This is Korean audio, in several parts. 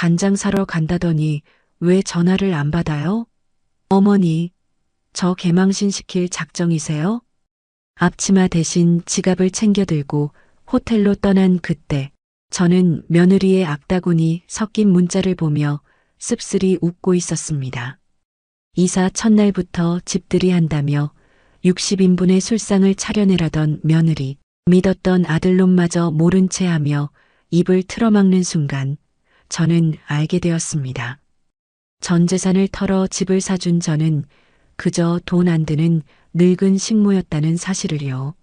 간장 사러 간다더니 왜 전화를 안 받아요? 어머니, 저 개망신 시킬 작정이세요? 앞치마 대신 지갑을 챙겨 들고 호텔로 떠난 그때 저는 며느리의 악다구니 섞인 문자를 보며 씁쓸히 웃고 있었습니다. 이사 첫날부터 집들이 한다며 60인분의 술상을 차려내라던 며느리, 믿었던 아들놈마저 모른 채 하며 입을 틀어막는 순간 저는 알게 되었습니다. 전 재산을 털어 집을 사준 저는 그저 돈 안 드는 늙은 식모였다는 사실을요.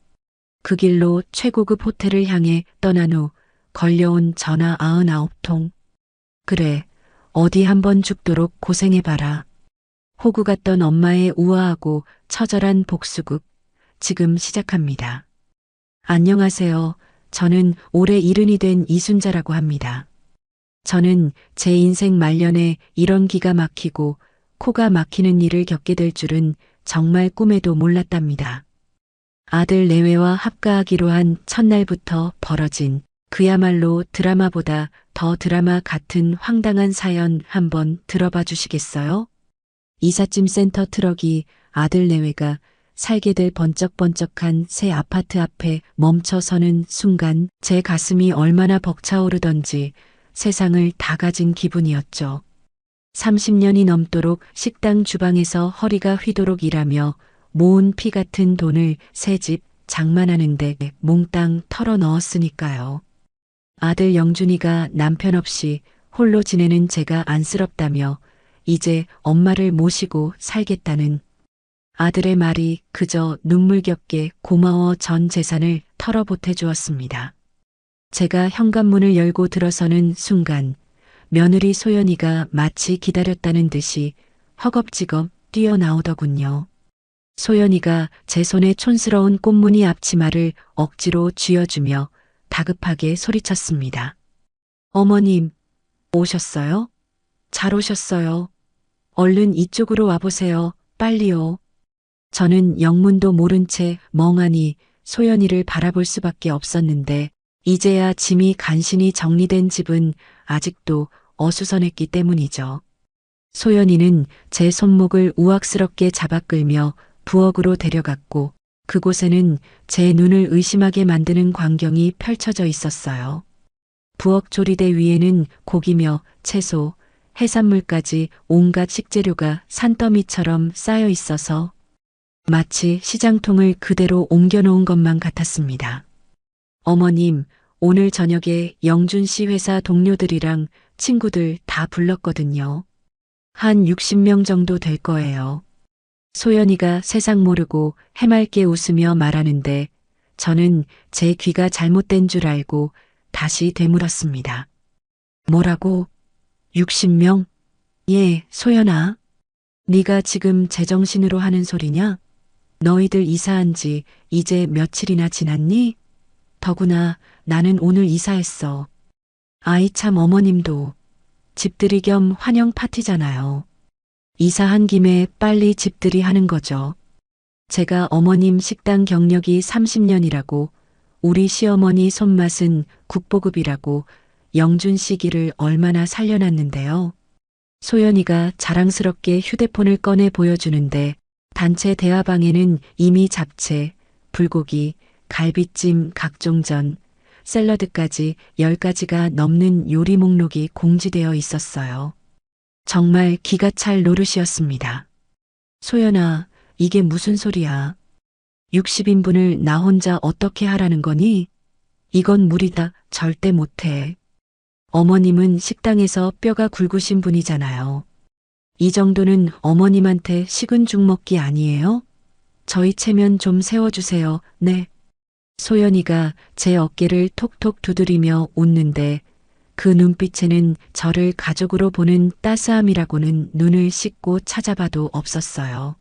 그 길로 최고급 호텔을 향해 떠난 후 걸려온 전화 99통. 그래, 어디 한번 죽도록 고생해봐라. 호구 같던 엄마의 우아하고 처절한 복수극, 지금 시작합니다. 안녕하세요. 저는 올해 70이 된 이순자라고 합니다. 저는 제 인생 말년에 이런 기가 막히고 코가 막히는 일을 겪게 될 줄은 정말 꿈에도 몰랐답니다. 아들 내외와 합가하기로 한 첫날부터 벌어진 그야말로 드라마보다 더 드라마 같은 황당한 사연 한번 들어봐 주시겠어요? 이삿짐 센터 트럭이 아들 내외가 살게 될 번쩍번쩍한 새 아파트 앞에 멈춰서는 순간 제 가슴이 얼마나 벅차오르던지 세상을 다 가진 기분이었죠. 30년이 넘도록 식당 주방에서 허리가 휘도록 일하며 모은 피 같은 돈을 새 집 장만하는데 몽땅 털어 넣었으니까요. 아들 영준이가 남편 없이 홀로 지내는 제가 안쓰럽다며 이제 엄마를 모시고 살겠다는 아들의 말이 그저 눈물겹게 고마워 전 재산을 털어 보태주었습니다. 제가 현관문을 열고 들어서는 순간 며느리 소연이가 마치 기다렸다는 듯이 허겁지겁 뛰어나오더군요. 소연이가 제 손에 촌스러운 꽃무늬 앞치마를 억지로 쥐어주며 다급하게 소리쳤습니다. 어머님, 오셨어요? 잘 오셨어요. 얼른 이쪽으로 와보세요. 빨리요. 저는 영문도 모른 채 멍하니 소연이를 바라볼 수밖에 없었는데 이제야 짐이 간신히 정리된 집은 아직도 어수선했기 때문이죠. 소연이는 제 손목을 우악스럽게 잡아 끌며 부엌으로 데려갔고 그곳에는 제 눈을 의심하게 만드는 광경이 펼쳐져 있었어요. 부엌 조리대 위에는 고기며 채소, 해산물까지 온갖 식재료가 산더미처럼 쌓여 있어서 마치 시장통을 그대로 옮겨놓은 것만 같았습니다. 어머님, 오늘 저녁에 영준 씨 회사 동료들이랑 친구들 다 불렀거든요. 한 60명 정도 될 거예요. 소연이가 세상 모르고 해맑게 웃으며 말하는데 저는 제 귀가 잘못된 줄 알고 다시 되물었습니다. 뭐라고? 60명? 예, 소연아. 네가 지금 제정신으로 하는 소리냐? 너희들 이사한 지 이제 며칠이나 지났니? 더구나 나는 오늘 이사했어. 아이 참 어머님도 집들이 겸 환영 파티잖아요. 이사한 김에 빨리 집들이 하는 거죠. 제가 어머님 식당 경력이 30년이라고 우리 시어머니 손맛은 국보급이라고 영준 씨기를 얼마나 살려놨는데요. 소연이가 자랑스럽게 휴대폰을 꺼내 보여주는데 단체 대화방에는 이미 잡채, 불고기, 갈비찜, 각종전, 샐러드까지 10가지가 넘는 요리 목록이 공지되어 있었어요. 정말 기가 찰 노릇이었습니다. 소연아, 이게 무슨 소리야? 60인분을 나 혼자 어떻게 하라는 거니? 이건 무리다. 절대 못해. 어머님은 식당에서 뼈가 굵으신 분이잖아요. 이 정도는 어머님한테 식은 죽 먹기 아니에요? 저희 체면 좀 세워주세요. 네. 소연이가 제 어깨를 톡톡 두드리며 웃는데 그 눈빛에는 저를 가족으로 보는 따스함이라고는 눈을 씻고 찾아봐도 없었어요.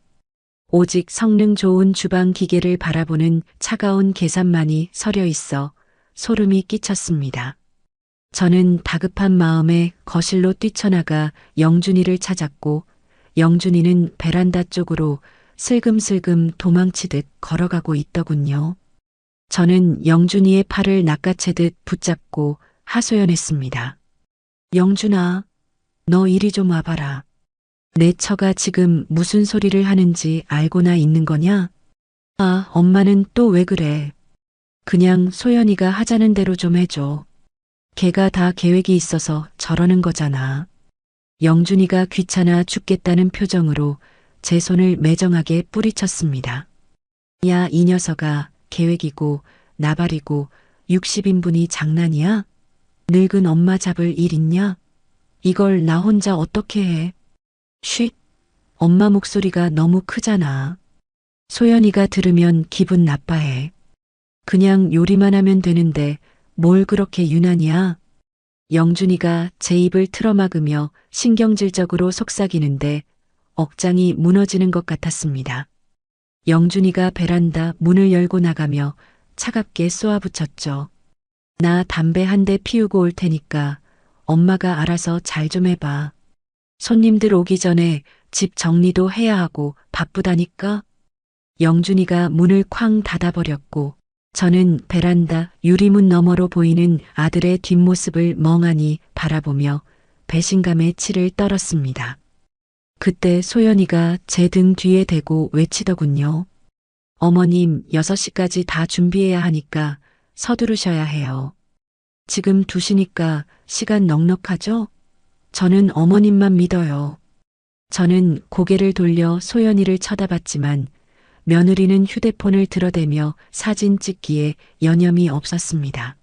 오직 성능 좋은 주방 기계를 바라보는 차가운 계산만이 서려 있어 소름이 끼쳤습니다. 저는 다급한 마음에 거실로 뛰쳐나가 영준이를 찾았고 영준이는 베란다 쪽으로 슬금슬금 도망치듯 걸어가고 있더군요. 저는 영준이의 팔을 낚아채듯 붙잡고 하소연했습니다. 영준아, 너 이리 좀 와봐라. 내 처가 지금 무슨 소리를 하는지 알고나 있는 거냐? 아, 엄마는 또 왜 그래? 그냥 소연이가 하자는 대로 좀 해줘. 걔가 다 계획이 있어서 저러는 거잖아. 영준이가 귀찮아 죽겠다는 표정으로 제 손을 매정하게 뿌리쳤습니다. 야, 이 녀석아, 계획이고 나발이고 60인분이 장난이야? 늙은 엄마 잡을 일 있냐? 이걸 나 혼자 어떻게 해? 쉿! 엄마 목소리가 너무 크잖아. 소연이가 들으면 기분 나빠해. 그냥 요리만 하면 되는데 뭘 그렇게 유난이야? 영준이가 제 입을 틀어막으며 신경질적으로 속삭이는데 억장이 무너지는 것 같았습니다. 영준이가 베란다 문을 열고 나가며 차갑게 쏘아붙였죠. 나 담배 한 대 피우고 올 테니까 엄마가 알아서 잘 좀 해봐. 손님들 오기 전에 집 정리도 해야 하고 바쁘다니까. 영준이가 문을 쾅 닫아버렸고 저는 베란다 유리문 너머로 보이는 아들의 뒷모습을 멍하니 바라보며 배신감에 치를 떨었습니다. 그때 소연이가 제 등 뒤에 대고 외치더군요. 어머님, 6시까지 다 준비해야 하니까 서두르셔야 해요. 지금 2시니까 시간 넉넉하죠? 저는 어머님만 믿어요. 저는 고개를 돌려 소연이를 쳐다봤지만 며느리는 휴대폰을 들어대며 사진 찍기에 여념이 없었습니다.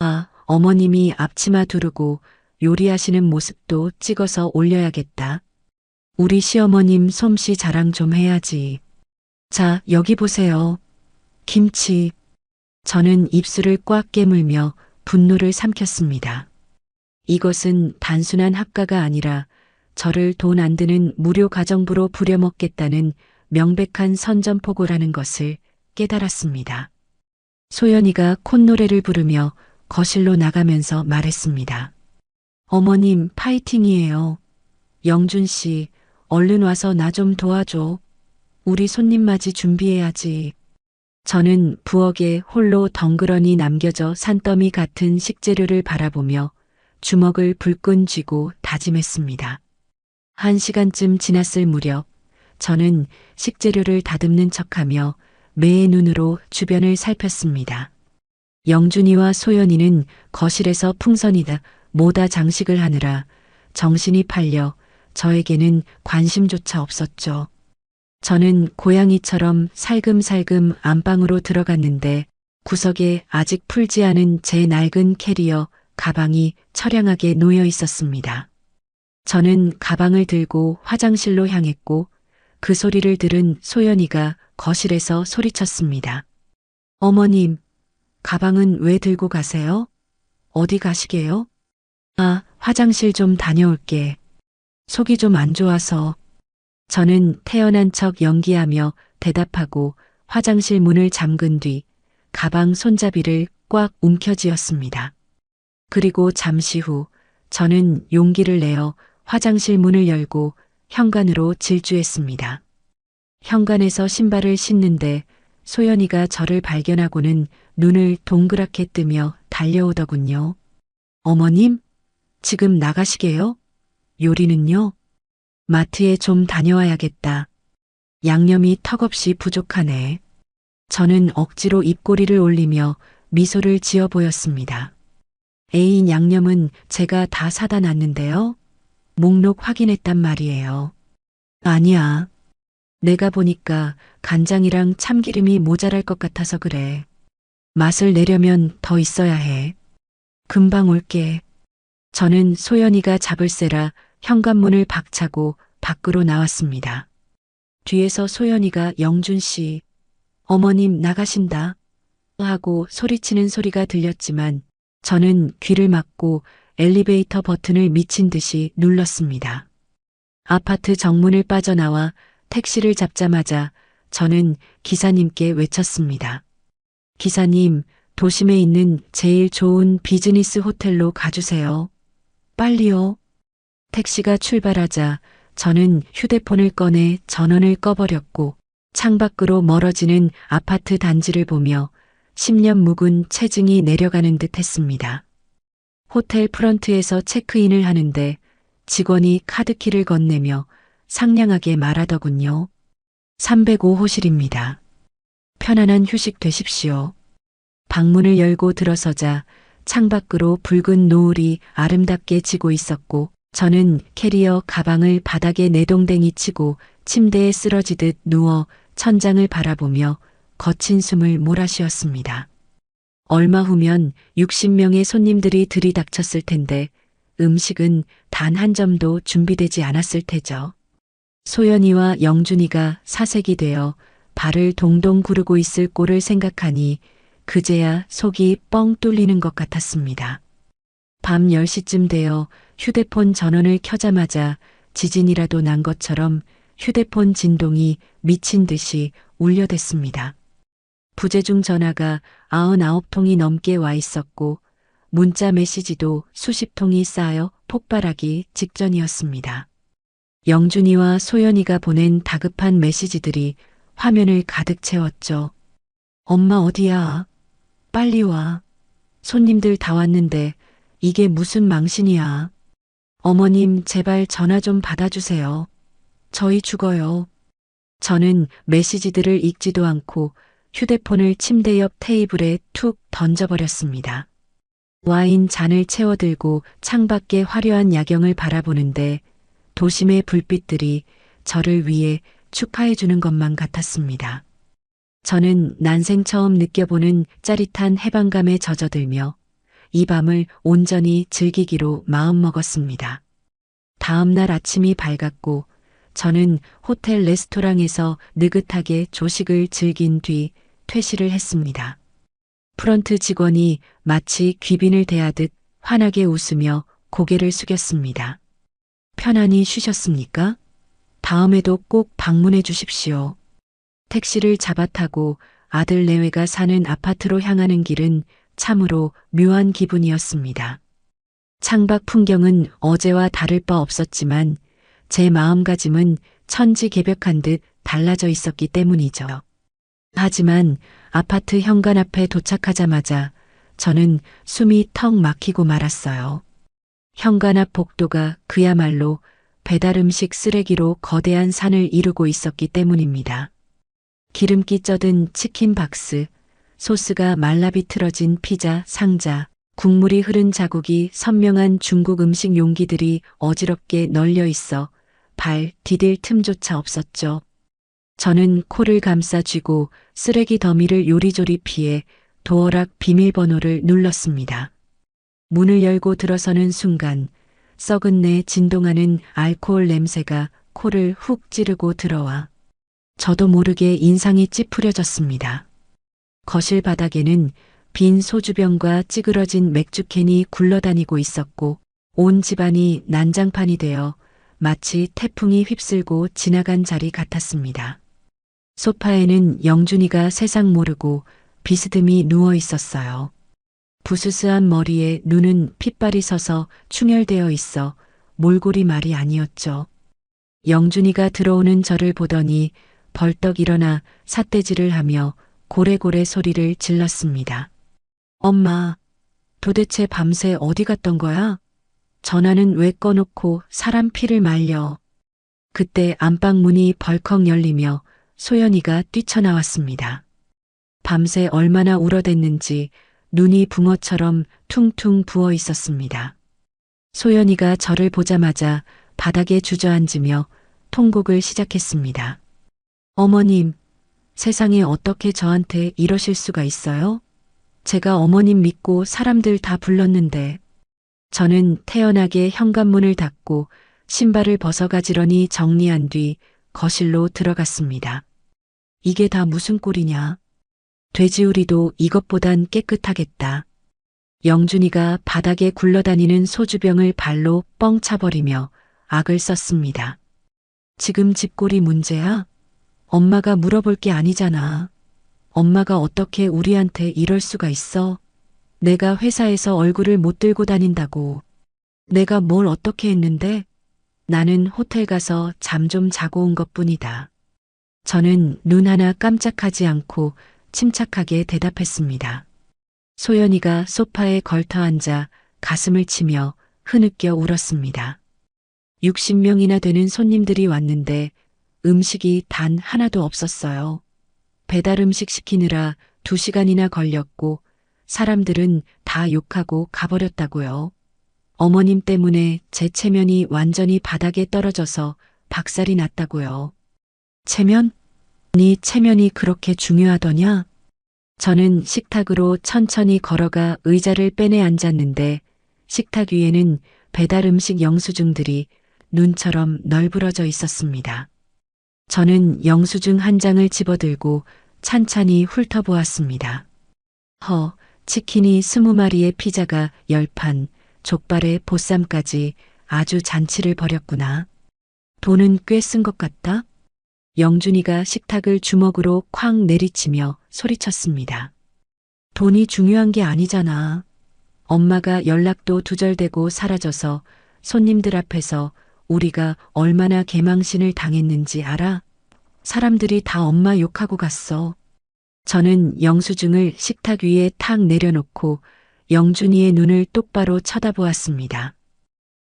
아, 어머님이 앞치마 두르고 요리하시는 모습도 찍어서 올려야겠다. 우리 시어머님 솜씨 자랑 좀 해야지. 자, 여기 보세요. 김치. 저는 입술을 꽉 깨물며 분노를 삼켰습니다. 이것은 단순한 합가가 아니라 저를 돈 안 드는 무료 가정부로 부려먹겠다는 명백한 선전포고라는 것을 깨달았습니다. 소연이가 콧노래를 부르며 거실로 나가면서 말했습니다. 어머님, 파이팅이에요. 영준 씨, 얼른 와서 나 좀 도와줘. 우리 손님 맞이 준비해야지. 저는 부엌에 홀로 덩그러니 남겨져 산더미 같은 식재료를 바라보며 주먹을 불끈 쥐고 다짐했습니다. 1시간쯤 지났을 무렵 저는 식재료를 다듬는 척하며 매의 눈으로 주변을 살폈습니다. 영준이와 소연이는 거실에서 풍선이다 모다 장식을 하느라 정신이 팔려 저에게는 관심조차 없었죠. 저는 고양이처럼 살금살금 안방으로 들어갔는데 구석에 아직 풀지 않은 제 낡은 캐리어 가방이 처량하게 놓여 있었습니다. 저는 가방을 들고 화장실로 향했고 그 소리를 들은 소연이가 거실에서 소리쳤습니다. 어머님, 가방은 왜 들고 가세요? 어디 가시게요? 아, 화장실 좀 다녀올게. 속이 좀 안 좋아서. 저는 태어난 척 연기하며 대답하고 화장실 문을 잠근 뒤 가방 손잡이를 꽉 움켜쥐었습니다. 그리고 잠시 후 저는 용기를 내어 화장실 문을 열고 현관으로 질주했습니다. 현관에서 신발을 신는데 소연이가 저를 발견하고는 눈을 동그랗게 뜨며 달려오더군요. 어머님, 지금 나가시게요? 요리는요? 마트에 좀 다녀와야겠다. 양념이 턱없이 부족하네. 저는 억지로 입꼬리를 올리며 미소를 지어 보였습니다. 애인 양념은 제가 다 사다 놨는데요. 목록 확인했단 말이에요. 아니야. 내가 보니까 간장이랑 참기름이 모자랄 것 같아서 그래. 맛을 내려면 더 있어야 해. 금방 올게. 저는 소연이가 잡을세라 현관문을 박차고 밖으로 나왔습니다. 뒤에서 소연이가 영준 씨, 어머님 나가신다 하고 소리치는 소리가 들렸지만 저는 귀를 막고 엘리베이터 버튼을 미친 듯이 눌렀습니다. 아파트 정문을 빠져나와 택시를 잡자마자 저는 기사님께 외쳤습니다. 기사님, 도심에 있는 제일 좋은 비즈니스 호텔로 가주세요. 빨리요. 택시가 출발하자 저는 휴대폰을 꺼내 전원을 꺼버렸고 창밖으로 멀어지는 아파트 단지를 보며 10년 묵은 체증이 내려가는 듯 했습니다. 호텔 프런트에서 체크인을 하는데 직원이 카드키를 건네며 상냥하게 말하더군요. 305호실입니다. 편안한 휴식 되십시오. 방문을 열고 들어서자 창밖으로 붉은 노을이 아름답게 지고 있었고 저는 캐리어 가방을 바닥에 내동댕이 치고 침대에 쓰러지듯 누워 천장을 바라보며 거친 숨을 몰아쉬었습니다. 얼마 후면 60명의 손님들이 들이닥쳤을 텐데 음식은 단 한 점도 준비되지 않았을 테죠. 소연이와 영준이가 사색이 되어 발을 동동 구르고 있을 꼴을 생각하니 그제야 속이 뻥 뚫리는 것 같았습니다. 밤 10시쯤 되어 휴대폰 전원을 켜자마자 지진이라도 난 것처럼 휴대폰 진동이 미친 듯이 울려댔습니다. 부재중 전화가 99통이 넘게 와 있었고 문자 메시지도 수십 통이 쌓여 폭발하기 직전이었습니다. 영준이와 소연이가 보낸 다급한 메시지들이 화면을 가득 채웠죠. 엄마 어디야? 빨리 와. 손님들 다 왔는데 이게 무슨 망신이야. 어머님 제발 전화 좀 받아주세요. 저희 죽어요. 저는 메시지들을 읽지도 않고 휴대폰을 침대 옆 테이블에 툭 던져버렸습니다. 와인 잔을 채워들고 창밖의 화려한 야경을 바라보는데 도심의 불빛들이 저를 위해 축하해주는 것만 같았습니다. 저는 난생 처음 느껴보는 짜릿한 해방감에 젖어들며 이 밤을 온전히 즐기기로 마음먹었습니다. 다음 날 아침이 밝았고 저는 호텔 레스토랑에서 느긋하게 조식을 즐긴 뒤 퇴실을 했습니다. 프런트 직원이 마치 귀빈을 대하듯 환하게 웃으며 고개를 숙였습니다. 편안히 쉬셨습니까? 다음에도 꼭 방문해 주십시오. 택시를 잡아타고 아들 내외가 사는 아파트로 향하는 길은 참으로 묘한 기분이었습니다. 창밖 풍경은 어제와 다를 바 없었지만 제 마음가짐은 천지개벽한 듯 달라져 있었기 때문이죠. 하지만 아파트 현관 앞에 도착하자마자 저는 숨이 턱 막히고 말았어요. 현관 앞 복도가 그야말로 배달 음식 쓰레기로 거대한 산을 이루고 있었기 때문입니다. 기름기 쩌든 치킨 박스, 소스가 말라 비틀어진 피자 상자, 국물이 흐른 자국이 선명한 중국 음식 용기들이 어지럽게 널려 있어 발 디딜 틈조차 없었죠. 저는 코를 감싸 쥐고 쓰레기 더미를 요리조리 피해 도어락 비밀번호를 눌렀습니다. 문을 열고 들어서는 순간 썩은 내 진동하는 알코올 냄새가 코를 훅 찌르고 들어와 저도 모르게 인상이 찌푸려졌습니다. 거실 바닥에는 빈 소주병과 찌그러진 맥주캔이 굴러다니고 있었고 온 집안이 난장판이 되어 마치 태풍이 휩쓸고 지나간 자리 같았습니다. 소파에는 영준이가 세상 모르고 비스듬히 누워 있었어요. 부스스한 머리에 눈은 핏발이 서서 충혈되어 있어 몰골이 말이 아니었죠. 영준이가 들어오는 저를 보더니 벌떡 일어나 삿대질을 하며 고래고래 소리를 질렀습니다. 엄마, 도대체 밤새 어디 갔던 거야? 전화는 왜 꺼놓고 사람 피를 말려? 그때 안방 문이 벌컥 열리며 소연이가 뛰쳐나왔습니다. 밤새 얼마나 울어댔는지 눈이 붕어처럼 퉁퉁 부어 있었습니다. 소연이가 저를 보자마자 바닥에 주저앉으며 통곡을 시작했습니다. 어머님, 세상에 어떻게 저한테 이러실 수가 있어요? 제가 어머님 믿고 사람들 다 불렀는데. 저는 태연하게 현관문을 닫고 신발을 벗어가지런히 정리한 뒤 거실로 들어갔습니다. 이게 다 무슨 꼴이냐? 돼지우리도 이것보단 깨끗하겠다. 영준이가 바닥에 굴러다니는 소주병을 발로 뻥 차버리며 악을 썼습니다. 지금 집꼴이 문제야? 엄마가 물어볼 게 아니잖아. 엄마가 어떻게 우리한테 이럴 수가 있어? 내가 회사에서 얼굴을 못 들고 다닌다고. 내가 뭘 어떻게 했는데? 나는 호텔 가서 잠 좀 자고 온 것뿐이다. 저는 눈 하나 깜짝하지 않고 침착하게 대답했습니다. 소연이가 소파에 걸터 앉아 가슴을 치며 흐느껴 울었습니다. 60명이나 되는 손님들이 왔는데 음식이 단 하나도 없었어요. 배달 음식 시키느라 2시간이나 걸렸고 사람들은 다 욕하고 가버렸다고요. 어머님 때문에 제 체면이 완전히 바닥에 떨어져서 박살이 났다고요. 체면? 네 체면이 그렇게 중요하더냐? 저는 식탁으로 천천히 걸어가 의자를 빼내 앉았는데 식탁 위에는 배달 음식 영수증들이 눈처럼 널브러져 있었습니다. 저는 영수증 한 장을 집어들고 찬찬히 훑어보았습니다. 치킨이 20마리에 피자가 10판, 족발에 보쌈까지 아주 잔치를 벌였구나. 돈은 꽤 쓴 것 같다? 영준이가 식탁을 주먹으로 쾅 내리치며 소리쳤습니다. 돈이 중요한 게 아니잖아. 엄마가 연락도 두절되고 사라져서 손님들 앞에서 우리가 얼마나 개망신을 당했는지 알아? 사람들이 다 엄마 욕하고 갔어. 저는 영수증을 식탁 위에 탁 내려놓고 영준이의 눈을 똑바로 쳐다보았습니다.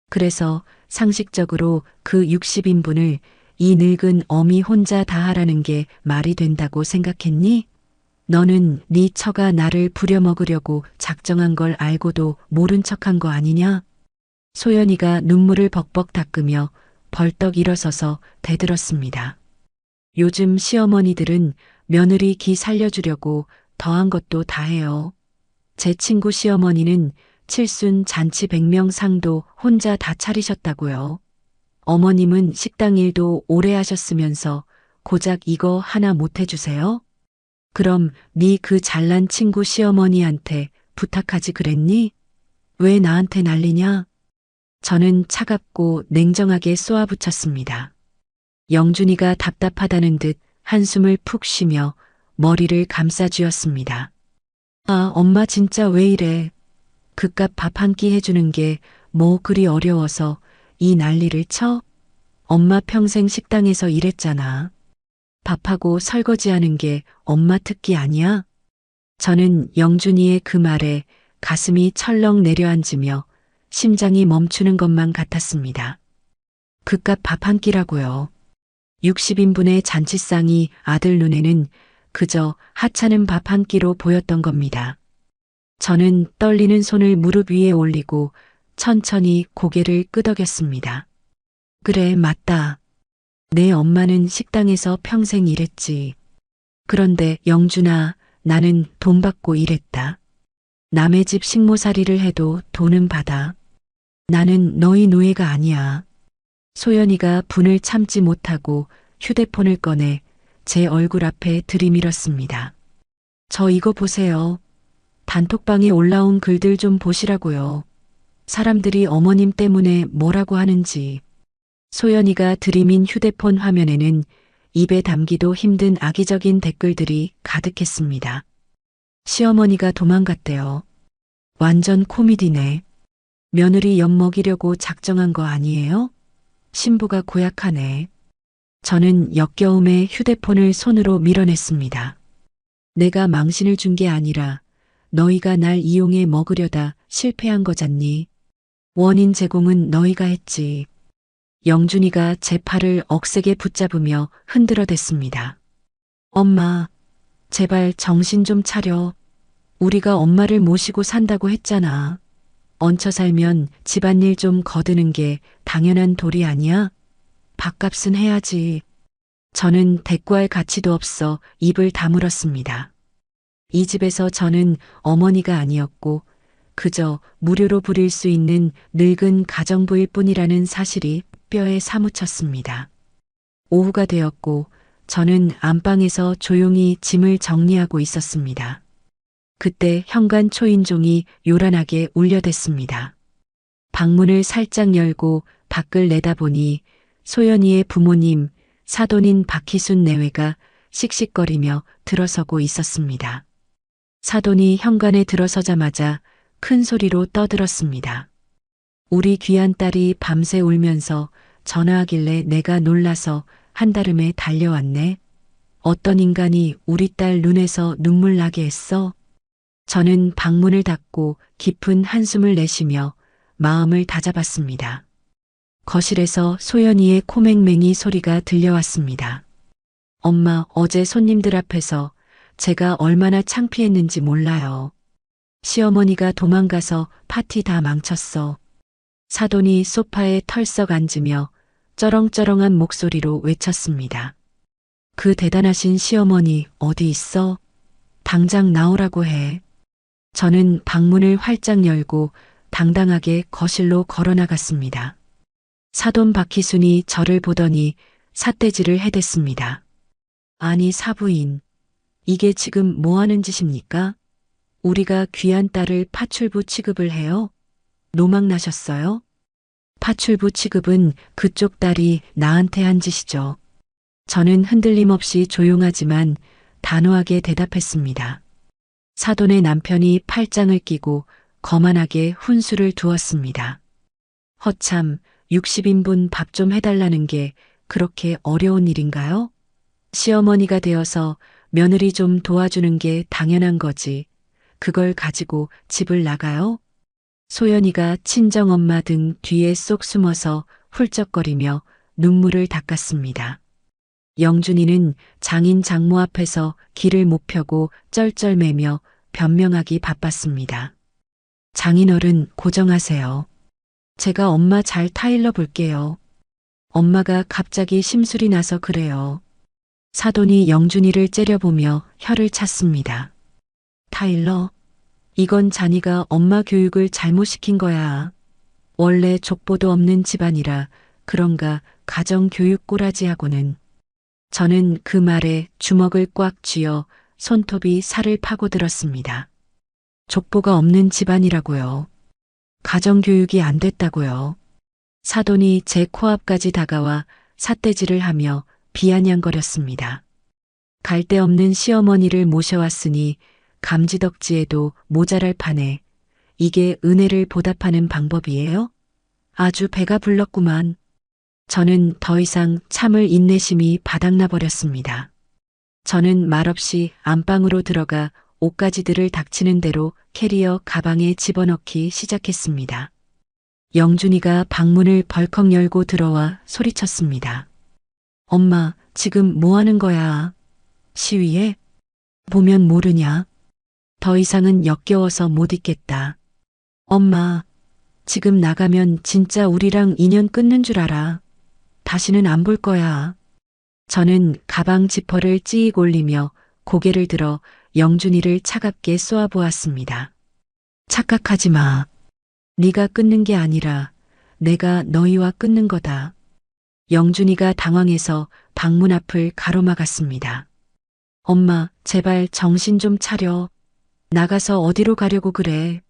그래서 상식적으로 그 60인분을 이 늙은 어미 혼자 다 하라는 게 말이 된다고 생각했니? 너는 네 처가 나를 부려먹으려고 작정한 걸 알고도 모른 척한 거 아니냐? 소연이가 눈물을 벅벅 닦으며 벌떡 일어서서 대들었습니다. 요즘 시어머니들은 며느리 기 살려주려고 더한 것도 다 해요. 제 친구 시어머니는 칠순 잔치 100명 상도 혼자 다 차리셨다고요. 어머님은 식당 일도 오래 하셨으면서 고작 이거 하나 못 해주세요? 그럼 네 그 잘난 친구 시어머니한테 부탁하지 그랬니? 왜 나한테 난리냐? 저는 차갑고 냉정하게 쏘아붙였습니다. 영준이가 답답하다는 듯 한숨을 푹 쉬며 머리를 감싸쥐었습니다. 아, 엄마 진짜 왜 이래? 그깟 밥 한 끼 해주는 게 뭐 그리 어려워서 이 난리를 쳐? 엄마 평생 식당에서 일했잖아. 밥하고 설거지하는 게 엄마 특기 아니야? 저는 영준이의 그 말에 가슴이 철렁 내려앉으며 심장이 멈추는 것만 같았습니다. 그깟 밥 한 끼라고요. 60인분의 잔치상이 아들 눈에는 그저 하찮은 밥 한 끼로 보였던 겁니다. 저는 떨리는 손을 무릎 위에 올리고 천천히 고개를 끄덕였습니다. 그래, 맞다. 내 엄마는 식당에서 평생 일했지. 그런데 영준아, 나는 돈 받고 일했다. 남의 집 식모살이를 해도 돈은 받아. 나는 너희 노예가 아니야. 소연이가 분을 참지 못하고 휴대폰을 꺼내 제 얼굴 앞에 들이밀었습니다. 저 이거 보세요. 단톡방에 올라온 글들 좀 보시라고요. 사람들이 어머님 때문에 뭐라고 하는지. 소연이가 들이민 휴대폰 화면에는 입에 담기도 힘든 악의적인 댓글들이 가득했습니다. 시어머니가 도망갔대요. 완전 코미디네. 며느리 엿먹이려고 작정한 거 아니에요? 신부가 고약하네. 저는 역겨움에 휴대폰을 손으로 밀어냈습니다. 내가 망신을 준 게 아니라 너희가 날 이용해 먹으려다 실패한 거잖니. 원인 제공은 너희가 했지. 영준이가 제 팔을 억세게 붙잡으며 흔들어댔습니다. 엄마, 제발 정신 좀 차려. 우리가 엄마를 모시고 산다고 했잖아. 얹혀 살면 집안일 좀 거드는 게 당연한 도리 아니야? 밥값은 해야지. 저는 대꾸할 가치도 없어 입을 다물었습니다. 이 집에서 저는 어머니가 아니었고 그저 무료로 부릴 수 있는 늙은 가정부일 뿐이라는 사실이 뼈에 사무쳤습니다. 오후가 되었고 저는 안방에서 조용히 짐을 정리하고 있었습니다. 그때 현관 초인종이 요란하게 울려댔습니다. 방문을 살짝 열고 밖을 내다보니 소연이의 부모님, 사돈인 박희순 내외가 씩씩거리며 들어서고 있었습니다. 사돈이 현관에 들어서자마자 큰 소리로 떠들었습니다. 우리 귀한 딸이 밤새 울면서 전화하길래 내가 놀라서 한달음에 달려왔네. 어떤 인간이 우리 딸 눈에서 눈물 나게 했어? 저는 방문을 닫고 깊은 한숨을 내쉬며 마음을 다잡았습니다. 거실에서 소연이의 코맹맹이 소리가 들려왔습니다. 엄마, 어제 손님들 앞에서 제가 얼마나 창피했는지 몰라요. 시어머니가 도망가서 파티 다 망쳤어. 사돈이 소파에 털썩 앉으며 쩌렁쩌렁한 목소리로 외쳤습니다. 그 대단하신 시어머니 어디 있어? 당장 나오라고 해. 저는 방문을 활짝 열고 당당하게 거실로 걸어나갔습니다. 사돈 박희순이 저를 보더니 삿대질을 해댔습니다. 아니 사부인, 이게 지금 뭐 하는 짓입니까? 우리가 귀한 딸을 파출부 취급을 해요? 노망나셨어요? 파출부 취급은 그쪽 딸이 나한테 한 짓이죠. 저는 흔들림 없이 조용하지만 단호하게 대답했습니다. 사돈의 남편이 팔짱을 끼고 거만하게 훈수를 두었습니다. 허참, 60인분 밥 좀 해달라는 게 그렇게 어려운 일인가요? 시어머니가 되어서 며느리 좀 도와주는 게 당연한 거지. 그걸 가지고 집을 나가요? 소연이가 친정엄마 등 뒤에 쏙 숨어서 훌쩍거리며 눈물을 닦았습니다. 영준이는 장인 장모 앞에서 길을 못 펴고 쩔쩔매며 변명하기 바빴습니다. 장인어른 고정하세요. 제가 엄마 잘 타일러 볼게요. 엄마가 갑자기 심술이 나서 그래요. 사돈이 영준이를 째려보며 혀를 찼습니다. 타일러? 이건 자니가 엄마 교육을 잘못 시킨 거야. 원래 족보도 없는 집안이라 그런가 가정교육 꼬라지하고는. 저는 그 말에 주먹을 꽉 쥐어 손톱이 살을 파고들었습니다. 족보가 없는 집안이라고요. 가정교육이 안 됐다고요. 사돈이 제 코앞까지 다가와 삿대질을 하며 비아냥거렸습니다. 갈데 없는 시어머니를 모셔왔으니 감지덕지에도 모자랄 판에 이게 은혜를 보답하는 방법이에요? 아주 배가 불렀구만. 저는 더 이상 참을 인내심이 바닥나 버렸습니다. 저는 말없이 안방으로 들어가 옷가지들을 닥치는 대로 캐리어 가방에 집어넣기 시작했습니다. 영준이가 방문을 벌컥 열고 들어와 소리쳤습니다. 엄마, 지금 뭐 하는 거야? 시위해? 보면 모르냐? 더 이상은 역겨워서 못 있겠다. 엄마, 지금 나가면 진짜 우리랑 인연 끊는 줄 알아. 다시는 안 볼 거야. 저는 가방 지퍼를 찌익 올리며 고개를 들어 영준이를 차갑게 쏘아보았습니다. 착각하지 마. 네가 끊는 게 아니라 내가 너희와 끊는 거다. 영준이가 당황해서 방문 앞을 가로막았습니다. 엄마, 제발 정신 좀 차려. 나가서 어디로 가려고 그래.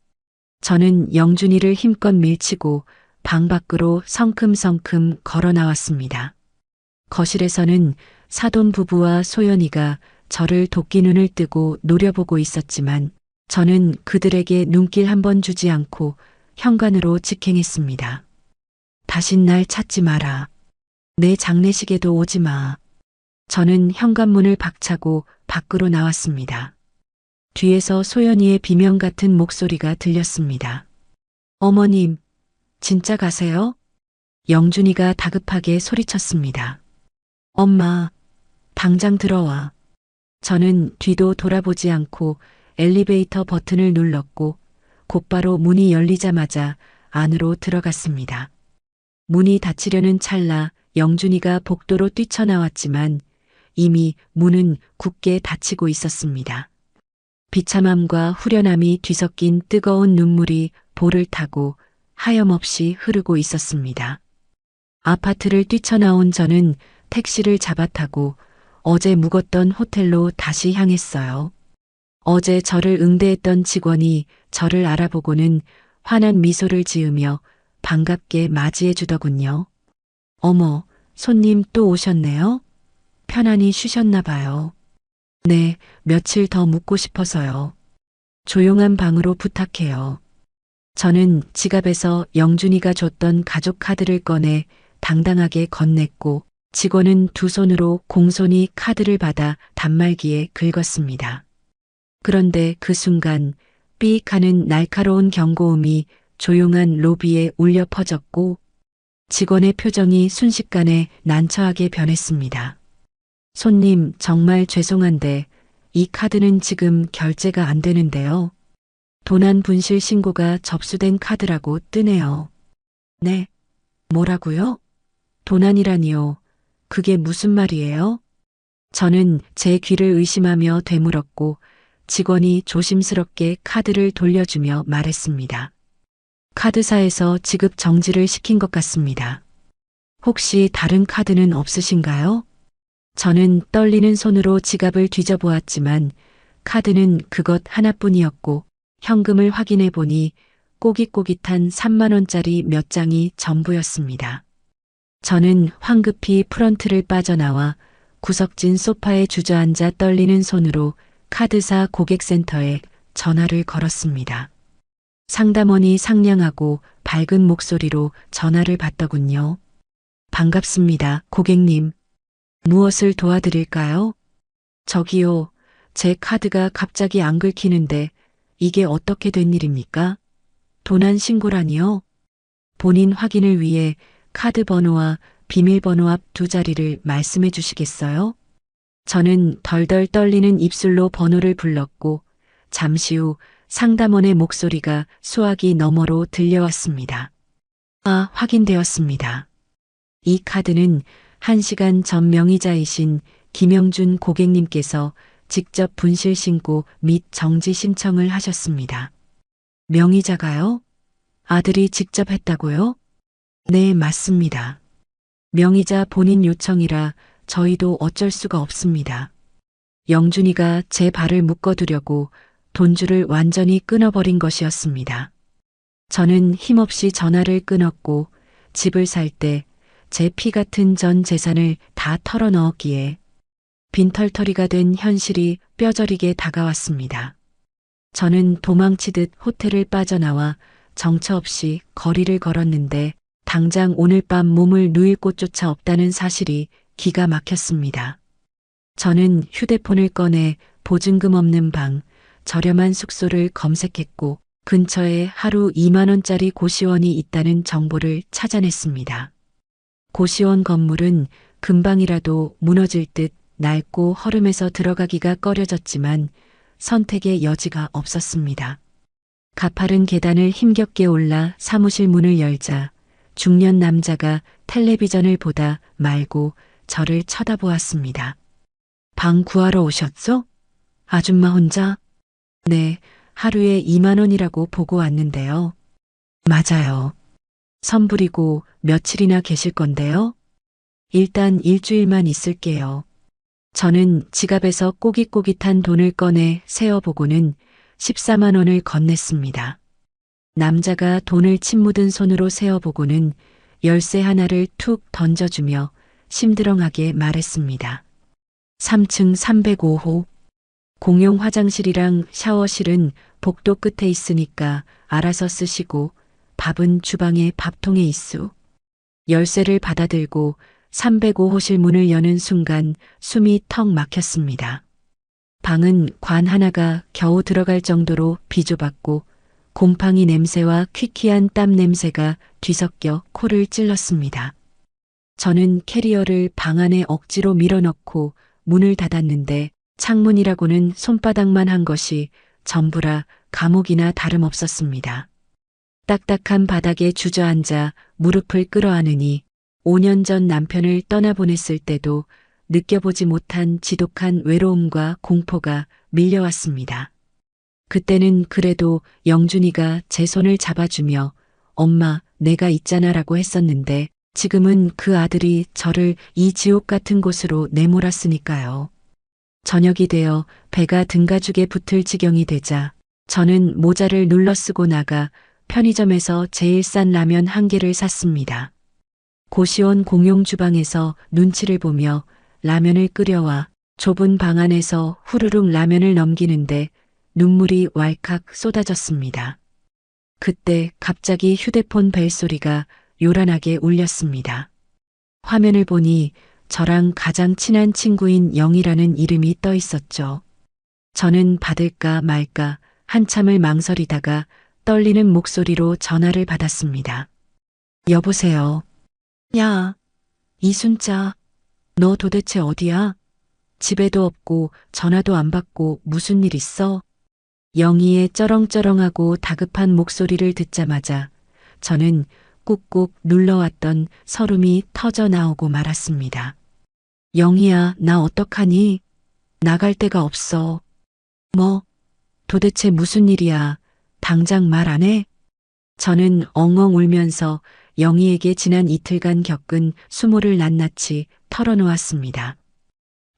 저는 영준이를 힘껏 밀치고 방 밖으로 성큼성큼 걸어 나왔습니다. 거실에서는 사돈 부부와 소연이가 저를 도끼 눈을 뜨고 노려보고 있었지만 저는 그들에게 눈길 한 번 주지 않고 현관으로 직행했습니다. 다신 날 찾지 마라. 내 장례식에도 오지 마. 저는 현관문을 박차고 밖으로 나왔습니다. 뒤에서 소연이의 비명 같은 목소리가 들렸습니다. 어머님, 진짜 가세요? 영준이가 다급하게 소리쳤습니다. 엄마, 당장 들어와. 저는 뒤도 돌아보지 않고 엘리베이터 버튼을 눌렀고 곧바로 문이 열리자마자 안으로 들어갔습니다. 문이 닫히려는 찰나 영준이가 복도로 뛰쳐나왔지만 이미 문은 굳게 닫히고 있었습니다. 비참함과 후련함이 뒤섞인 뜨거운 눈물이 볼을 타고 하염없이 흐르고 있었습니다. 아파트를 뛰쳐나온 저는 택시를 잡아타고 어제 묵었던 호텔로 다시 향했어요. 어제 저를 응대했던 직원이 저를 알아보고는 환한 미소를 지으며 반갑게 맞이해 주더군요. 어머, 손님 또 오셨네요? 편안히 쉬셨나 봐요. 네, 며칠 더 묵고 싶어서요. 조용한 방으로 부탁해요. 저는 지갑에서 영준이가 줬던 가족 카드를 꺼내 당당하게 건넸고 직원은 두 손으로 공손히 카드를 받아 단말기에 긁었습니다. 그런데 그 순간 삐익 하는 날카로운 경고음이 조용한 로비에 울려 퍼졌고 직원의 표정이 순식간에 난처하게 변했습니다. 손님, 정말 죄송한데 이 카드는 지금 결제가 안 되는데요. 도난 분실 신고가 접수된 카드라고 뜨네요. 네, 뭐라고요? 도난이라니요. 그게 무슨 말이에요? 저는 제 귀를 의심하며 되물었고 직원이 조심스럽게 카드를 돌려주며 말했습니다. 카드사에서 지급 정지를 시킨 것 같습니다. 혹시 다른 카드는 없으신가요? 저는 떨리는 손으로 지갑을 뒤져보았지만 카드는 그것 하나뿐이었고 현금을 확인해 보니 꼬깃꼬깃한 3만 원짜리 몇 장이 전부였습니다. 저는 황급히 프런트를 빠져나와 구석진 소파에 주저앉아 떨리는 손으로 카드사 고객센터에 전화를 걸었습니다. 상담원이 상냥하고 밝은 목소리로 전화를 받더군요. 반갑습니다, 고객님. 무엇을 도와드릴까요? 저기요, 제 카드가 갑자기 안 긁히는데 이게 어떻게 된 일입니까? 도난 신고라니요? 본인 확인을 위해 카드 번호와 비밀번호 앞 두 자리를 말씀해 주시겠어요? 저는 덜덜 떨리는 입술로 번호를 불렀고 잠시 후 상담원의 목소리가 수화기 너머로 들려왔습니다. 아, 확인되었습니다. 이 카드는 1시간 전 명의자이신 김영준 고객님께서 직접 분실 신고 및 정지 신청을 하셨습니다. 명의자가요? 아들이 직접 했다고요? 네, 맞습니다. 명의자 본인 요청이라 저희도 어쩔 수가 없습니다. 영준이가 제 발을 묶어두려고 돈줄을 완전히 끊어버린 것이었습니다. 저는 힘없이 전화를 끊었고 집을 살 때 제 피 같은 전 재산을 다 털어넣었기에 빈털터리가 된 현실이 뼈저리게 다가왔습니다. 저는 도망치듯 호텔을 빠져나와 정처 없이 거리를 걸었는데 당장 오늘 밤 몸을 누일 곳조차 없다는 사실이 기가 막혔습니다. 저는 휴대폰을 꺼내 보증금 없는 방, 저렴한 숙소를 검색했고 근처에 하루 2만 원짜리 고시원이 있다는 정보를 찾아냈습니다. 고시원 건물은 금방이라도 무너질 듯 낡고 허름해서 들어가기가 꺼려졌지만 선택의 여지가 없었습니다. 가파른 계단을 힘겹게 올라 사무실 문을 열자 중년 남자가 텔레비전을 보다 말고 저를 쳐다보았습니다. 방 구하러 오셨어? 아줌마 혼자? 네, 하루에 2만 원이라고 보고 왔는데요. 맞아요. 선불이고 며칠이나 계실 건데요? 일단 일주일만 있을게요. 저는 지갑에서 꼬깃꼬깃한 돈을 꺼내 세어보고는 14만 원을 건넸습니다. 남자가 돈을 침 묻은 손으로 세어보고는 열쇠 하나를 툭 던져주며 심드렁하게 말했습니다. 3층 305호. 공용 화장실이랑 샤워실은 복도 끝에 있으니까 알아서 쓰시고 밥은 주방에 밥통에 있수. 열쇠를 받아들고 305호실 문을 여는 순간 숨이 턱 막혔습니다. 방은 관 하나가 겨우 들어갈 정도로 비좁았고 곰팡이 냄새와 퀴퀴한 땀 냄새가 뒤섞여 코를 찔렀습니다. 저는 캐리어를 방 안에 억지로 밀어넣고 문을 닫았는데 창문이라고는 손바닥만 한 것이 전부라 감옥이나 다름없었습니다. 딱딱한 바닥에 주저앉아 무릎을 끌어안으니 5년 전 남편을 떠나보냈을 때도 느껴보지 못한 지독한 외로움과 공포가 밀려왔습니다. 그때는 그래도 영준이가 제 손을 잡아주며 엄마, 내가 있잖아라고 했었는데 지금은 그 아들이 저를 이 지옥 같은 곳으로 내몰았으니까요. 저녁이 되어 배가 등가죽에 붙을 지경이 되자 저는 모자를 눌러 쓰고 나가 편의점에서 제일 싼 라면 한 개를 샀습니다. 고시원 공용 주방에서 눈치를 보며 라면을 끓여와 좁은 방 안에서 후루룩 라면을 넘기는데 눈물이 왈칵 쏟아졌습니다. 그때 갑자기 휴대폰 벨소리가 요란하게 울렸습니다. 화면을 보니 저랑 가장 친한 친구인 영이라는 이름이 떠 있었죠. 저는 받을까 말까 한참을 망설이다가 떨리는 목소리로 전화를 받았습니다. 여보세요. 야, 이순자, 너 도대체 어디야? 집에도 없고 전화도 안 받고 무슨 일 있어? 영희의 쩌렁쩌렁하고 다급한 목소리를 듣자마자 저는 꾹꾹 눌러왔던 설움이 터져 나오고 말았습니다. 영희야, 나 어떡하니? 나갈 데가 없어. 뭐, 도대체 무슨 일이야? 당장 말 안 해? 저는 엉엉 울면서 영희에게 지난 이틀간 겪은 수모를 낱낱이 털어놓았습니다.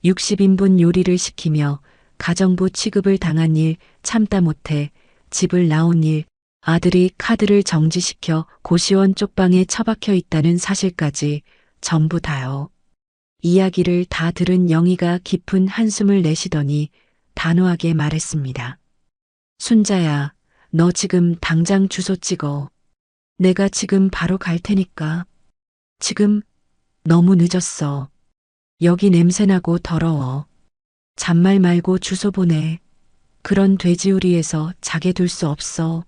60인분 요리를 시키며 가정부 취급을 당한 일 참다 못해 집을 나온 일, 아들이 카드를 정지시켜 고시원 쪽방에 처박혀 있다는 사실까지 전부 다요. 이야기를 다 들은 영희가 깊은 한숨을 내쉬더니 단호하게 말했습니다. 순자야, 너 지금 당장 주소 찍어. 내가 지금 바로 갈 테니까. 지금 너무 늦었어. 여기 냄새나고 더러워. 잔말 말고 주소 보내. 그런 돼지우리에서 자게 둘 수 없어.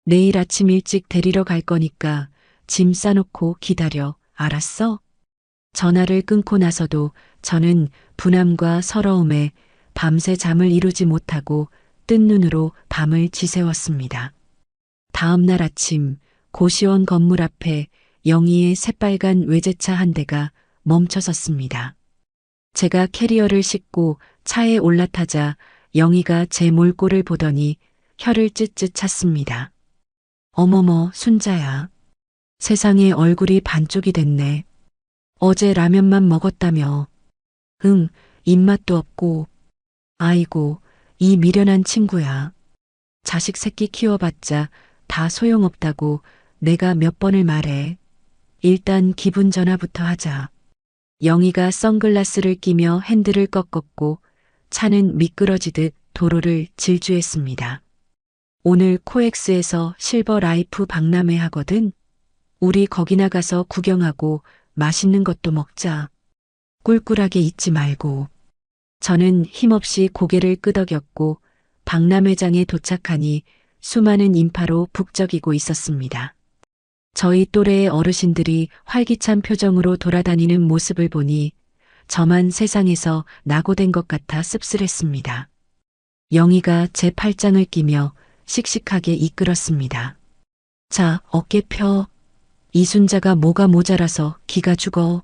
내일 아침 일찍 데리러 갈 거니까 짐 싸놓고 기다려. 알았어? 전화를 끊고 나서도 저는 분함과 서러움에 밤새 잠을 이루지 못하고 뜬 눈으로 밤을 지새웠습니다. 다음 날 아침 고시원 건물 앞에 영희의 새빨간 외제차 한 대가 멈춰섰습니다. 제가 캐리어를 싣고 차에 올라타자 영희가 제 몰골을 보더니 혀를 찢찢 찼습니다. 어머머, 순자야. 세상에 얼굴이 반쪽이 됐네. 어제 라면만 먹었다며. 응, 입맛도 없고. 아이고, 이 미련한 친구야. 자식 새끼 키워봤자 다 소용없다고 내가 몇 번을 말해. 일단 기분 전화부터 하자. 영희가 선글라스를 끼며 핸들을 꺾었고 차는 미끄러지듯 도로를 질주했습니다. 오늘 코엑스에서 실버 라이프 박람회 하거든. 우리 거기나 가서 구경하고 맛있는 것도 먹자. 꿀꿀하게 잊지 말고. 저는 힘없이 고개를 끄덕였고 박람회장에 도착하니 수많은 인파로 북적이고 있었습니다. 저희 또래의 어르신들이 활기찬 표정으로 돌아다니는 모습을 보니 저만 세상에서 낙오된 것 같아 씁쓸했습니다. 영희가 제 팔짱을 끼며 씩씩하게 이끌었습니다. 자, 어깨 펴. 이순자가 뭐가 모자라서 기가 죽어.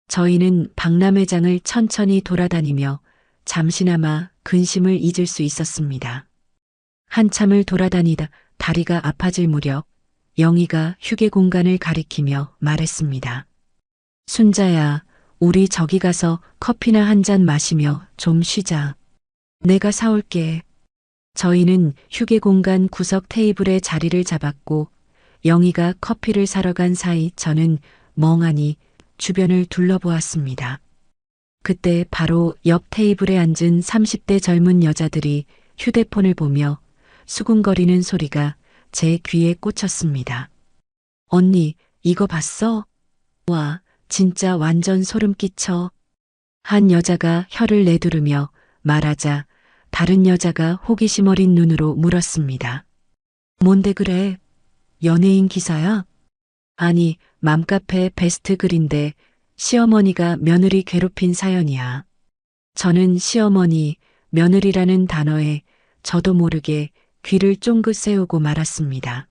저희는 박람회장을 천천히 돌아다니며 잠시나마 근심을 잊을 수 있었습니다. 한참을 돌아다니다 다리가 아파질 무렵 영희가 휴게 공간을 가리키며 말했습니다. 순자야, 우리 저기 가서 커피나 한 잔 마시며 좀 쉬자. 내가 사올게. 저희는 휴게 공간 구석 테이블에 자리를 잡았고 영희가 커피를 사러 간 사이 저는 멍하니 주변을 둘러보았습니다. 그때 바로 옆 테이블에 앉은 30대 젊은 여자들이 휴대폰을 보며 수군거리는 소리가 제 귀에 꽂혔습니다. 언니, 이거 봤어? 와, 진짜 완전 소름 끼쳐. 한 여자가 혀를 내두르며 말하자 다른 여자가 호기심 어린 눈으로 물었습니다. 뭔데 그래? 연예인 기사야? 아니, 맘카페 베스트 글인데 시어머니가 며느리 괴롭힌 사연이야. 저는 시어머니, 며느리라는 단어에 저도 모르게 귀를 쫑긋 세우고 말았습니다.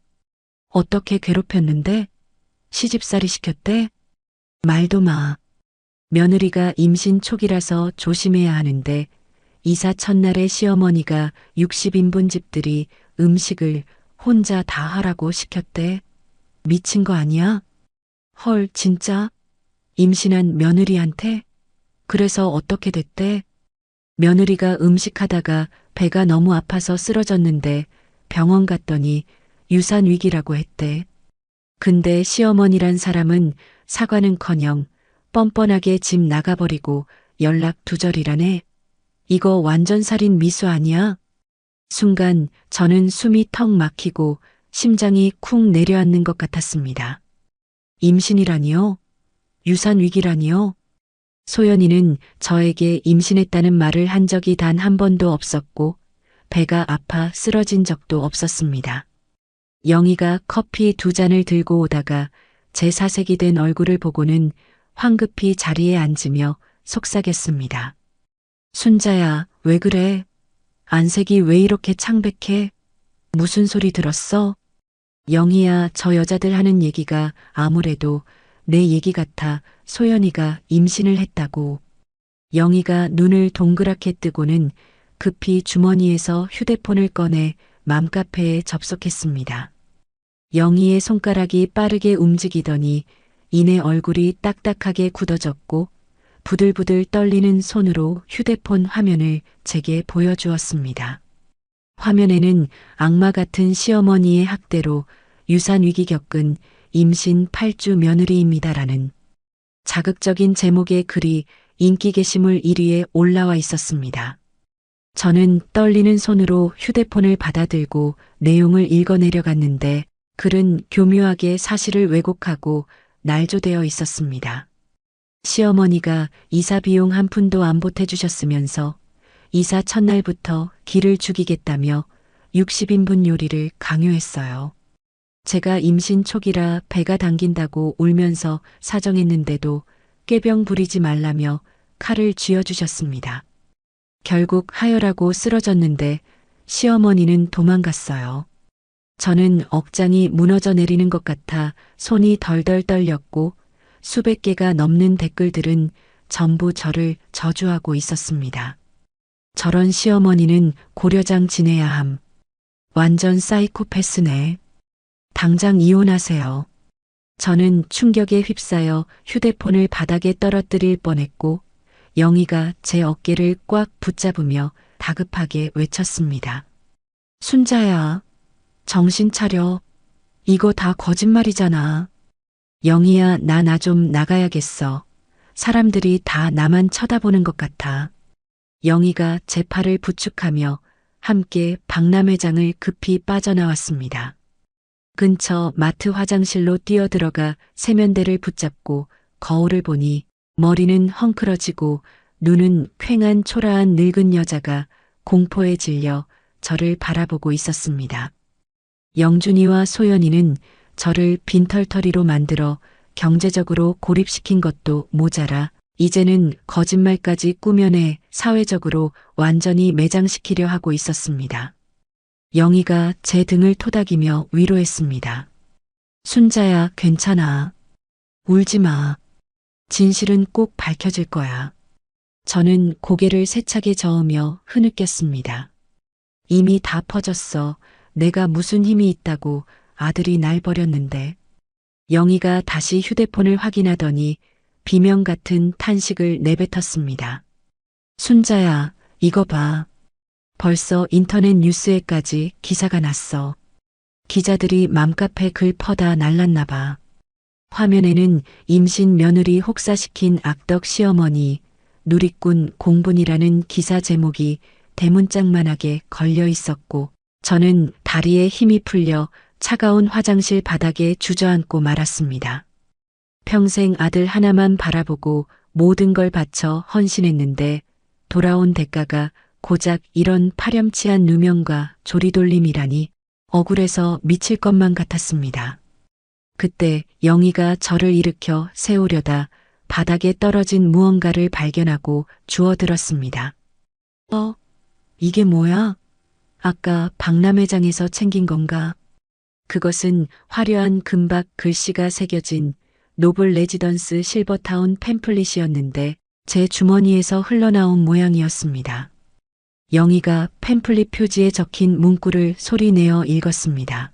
어떻게 괴롭혔는데? 시집살이 시켰대? 말도 마. 며느리가 임신 초기라서 조심해야 하는데 이사 첫날에 시어머니가 60인분 집들이 음식을 혼자 다 하라고 시켰대. 미친 거 아니야? 헐, 진짜? 임신한 며느리한테? 그래서 어떻게 됐대? 며느리가 음식하다가 배가 너무 아파서 쓰러졌는데 병원 갔더니 유산 위기라고 했대. 근데 시어머니란 사람은 사과는커녕 뻔뻔하게 집 나가버리고 연락 두절이라네. 이거 완전 살인 미수 아니야? 순간 저는 숨이 턱 막히고 심장이 쿵 내려앉는 것 같았습니다. 임신이라니요? 유산 위기라니요? 소연이는 저에게 임신했다는 말을 한 적이 단 한 번도 없었고 배가 아파 쓰러진 적도 없었습니다. 영희가 커피 2잔을 들고 오다가 제 사색이 된 얼굴을 보고는 황급히 자리에 앉으며 속삭였습니다. 순자야, 왜 그래? 안색이 왜 이렇게 창백해? 무슨 소리 들었어? 영희야, 저 여자들 하는 얘기가 아무래도 내 얘기 같아. 소연이가 임신을 했다고. 영희가 눈을 동그랗게 뜨고는 급히 주머니에서 휴대폰을 꺼내 맘카페에 접속했습니다. 영희의 손가락이 빠르게 움직이더니 이내 얼굴이 딱딱하게 굳어졌고 부들부들 떨리는 손으로 휴대폰 화면을 제게 보여주었습니다. 화면에는 악마 같은 시어머니의 학대로 유산 위기 겪은 임신 8주 며느리입니다라는 자극적인 제목의 글이 인기 게시물 1위에 올라와 있었습니다. 저는 떨리는 손으로 휴대폰을 받아들고 내용을 읽어내려갔는데 글은 교묘하게 사실을 왜곡하고 날조되어 있었습니다. 시어머니가 이사 비용 한 푼도 안 보태주셨으면서 이사 첫날부터 기를 죽이겠다며 60인분 요리를 강요했어요. 제가 임신 초기라 배가 당긴다고 울면서 사정했는데도 꾀병 부리지 말라며 칼을 쥐어주셨습니다. 결국 하혈하고 쓰러졌는데 시어머니는 도망갔어요. 저는 억장이 무너져 내리는 것 같아 손이 덜덜 떨렸고 수백 개가 넘는 댓글들은 전부 저를 저주하고 있었습니다. 저런 시어머니는 고려장 지내야 함. 완전 사이코패스네. 당장 이혼하세요. 저는 충격에 휩싸여 휴대폰을 바닥에 떨어뜨릴 뻔했고 영희가 제 어깨를 꽉 붙잡으며 다급하게 외쳤습니다. 순자야, 정신 차려. 이거 다 거짓말이잖아. 영희야, 나 좀 나가야겠어. 사람들이 다 나만 쳐다보는 것 같아. 영희가 제 팔을 부축하며 함께 박람회장을 급히 빠져나왔습니다. 근처 마트 화장실로 뛰어들어가 세면대를 붙잡고 거울을 보니 머리는 헝클어지고 눈은 퀭한 초라한 늙은 여자가 공포에 질려 저를 바라보고 있었습니다. 영준이와 소연이는 저를 빈털터리로 만들어 경제적으로 고립시킨 것도 모자라 이제는 거짓말까지 꾸며내 사회적으로 완전히 매장시키려 하고 있었습니다. 영희가 제 등을 토닥이며 위로했습니다. 순자야, 괜찮아. 울지 마. 진실은 꼭 밝혀질 거야. 저는 고개를 세차게 저으며 흐느꼈습니다. 이미 다 퍼졌어. 내가 무슨 힘이 있다고 아들이 날 버렸는데. 영희가 다시 휴대폰을 확인하더니 비명 같은 탄식을 내뱉었습니다. 순자야, 이거 봐. 벌써 인터넷 뉴스에까지 기사가 났어. 기자들이 맘카페 글 퍼다 날랐나 봐. 화면에는 임신 며느리 혹사시킨 악덕 시어머니, 누리꾼 공분이라는 기사 제목이 대문짝만하게 걸려 있었고 저는 다리에 힘이 풀려 차가운 화장실 바닥에 주저앉고 말았습니다. 평생 아들 하나만 바라보고 모든 걸 바쳐 헌신했는데 돌아온 대가가 고작 이런 파렴치한 누명과 조리돌림이라니 억울해서 미칠 것만 같았습니다. 그때 영희가 저를 일으켜 세우려다 바닥에 떨어진 무언가를 발견하고 주워들었습니다. 이게 뭐야? 아까 박람회장에서 챙긴 건가? 그것은 화려한 금박 글씨가 새겨진 노블 레지던스 실버타운 팸플릿이었는데 제 주머니에서 흘러나온 모양이었습니다. 영희가 팸플릿 표지에 적힌 문구를 소리내어 읽었습니다.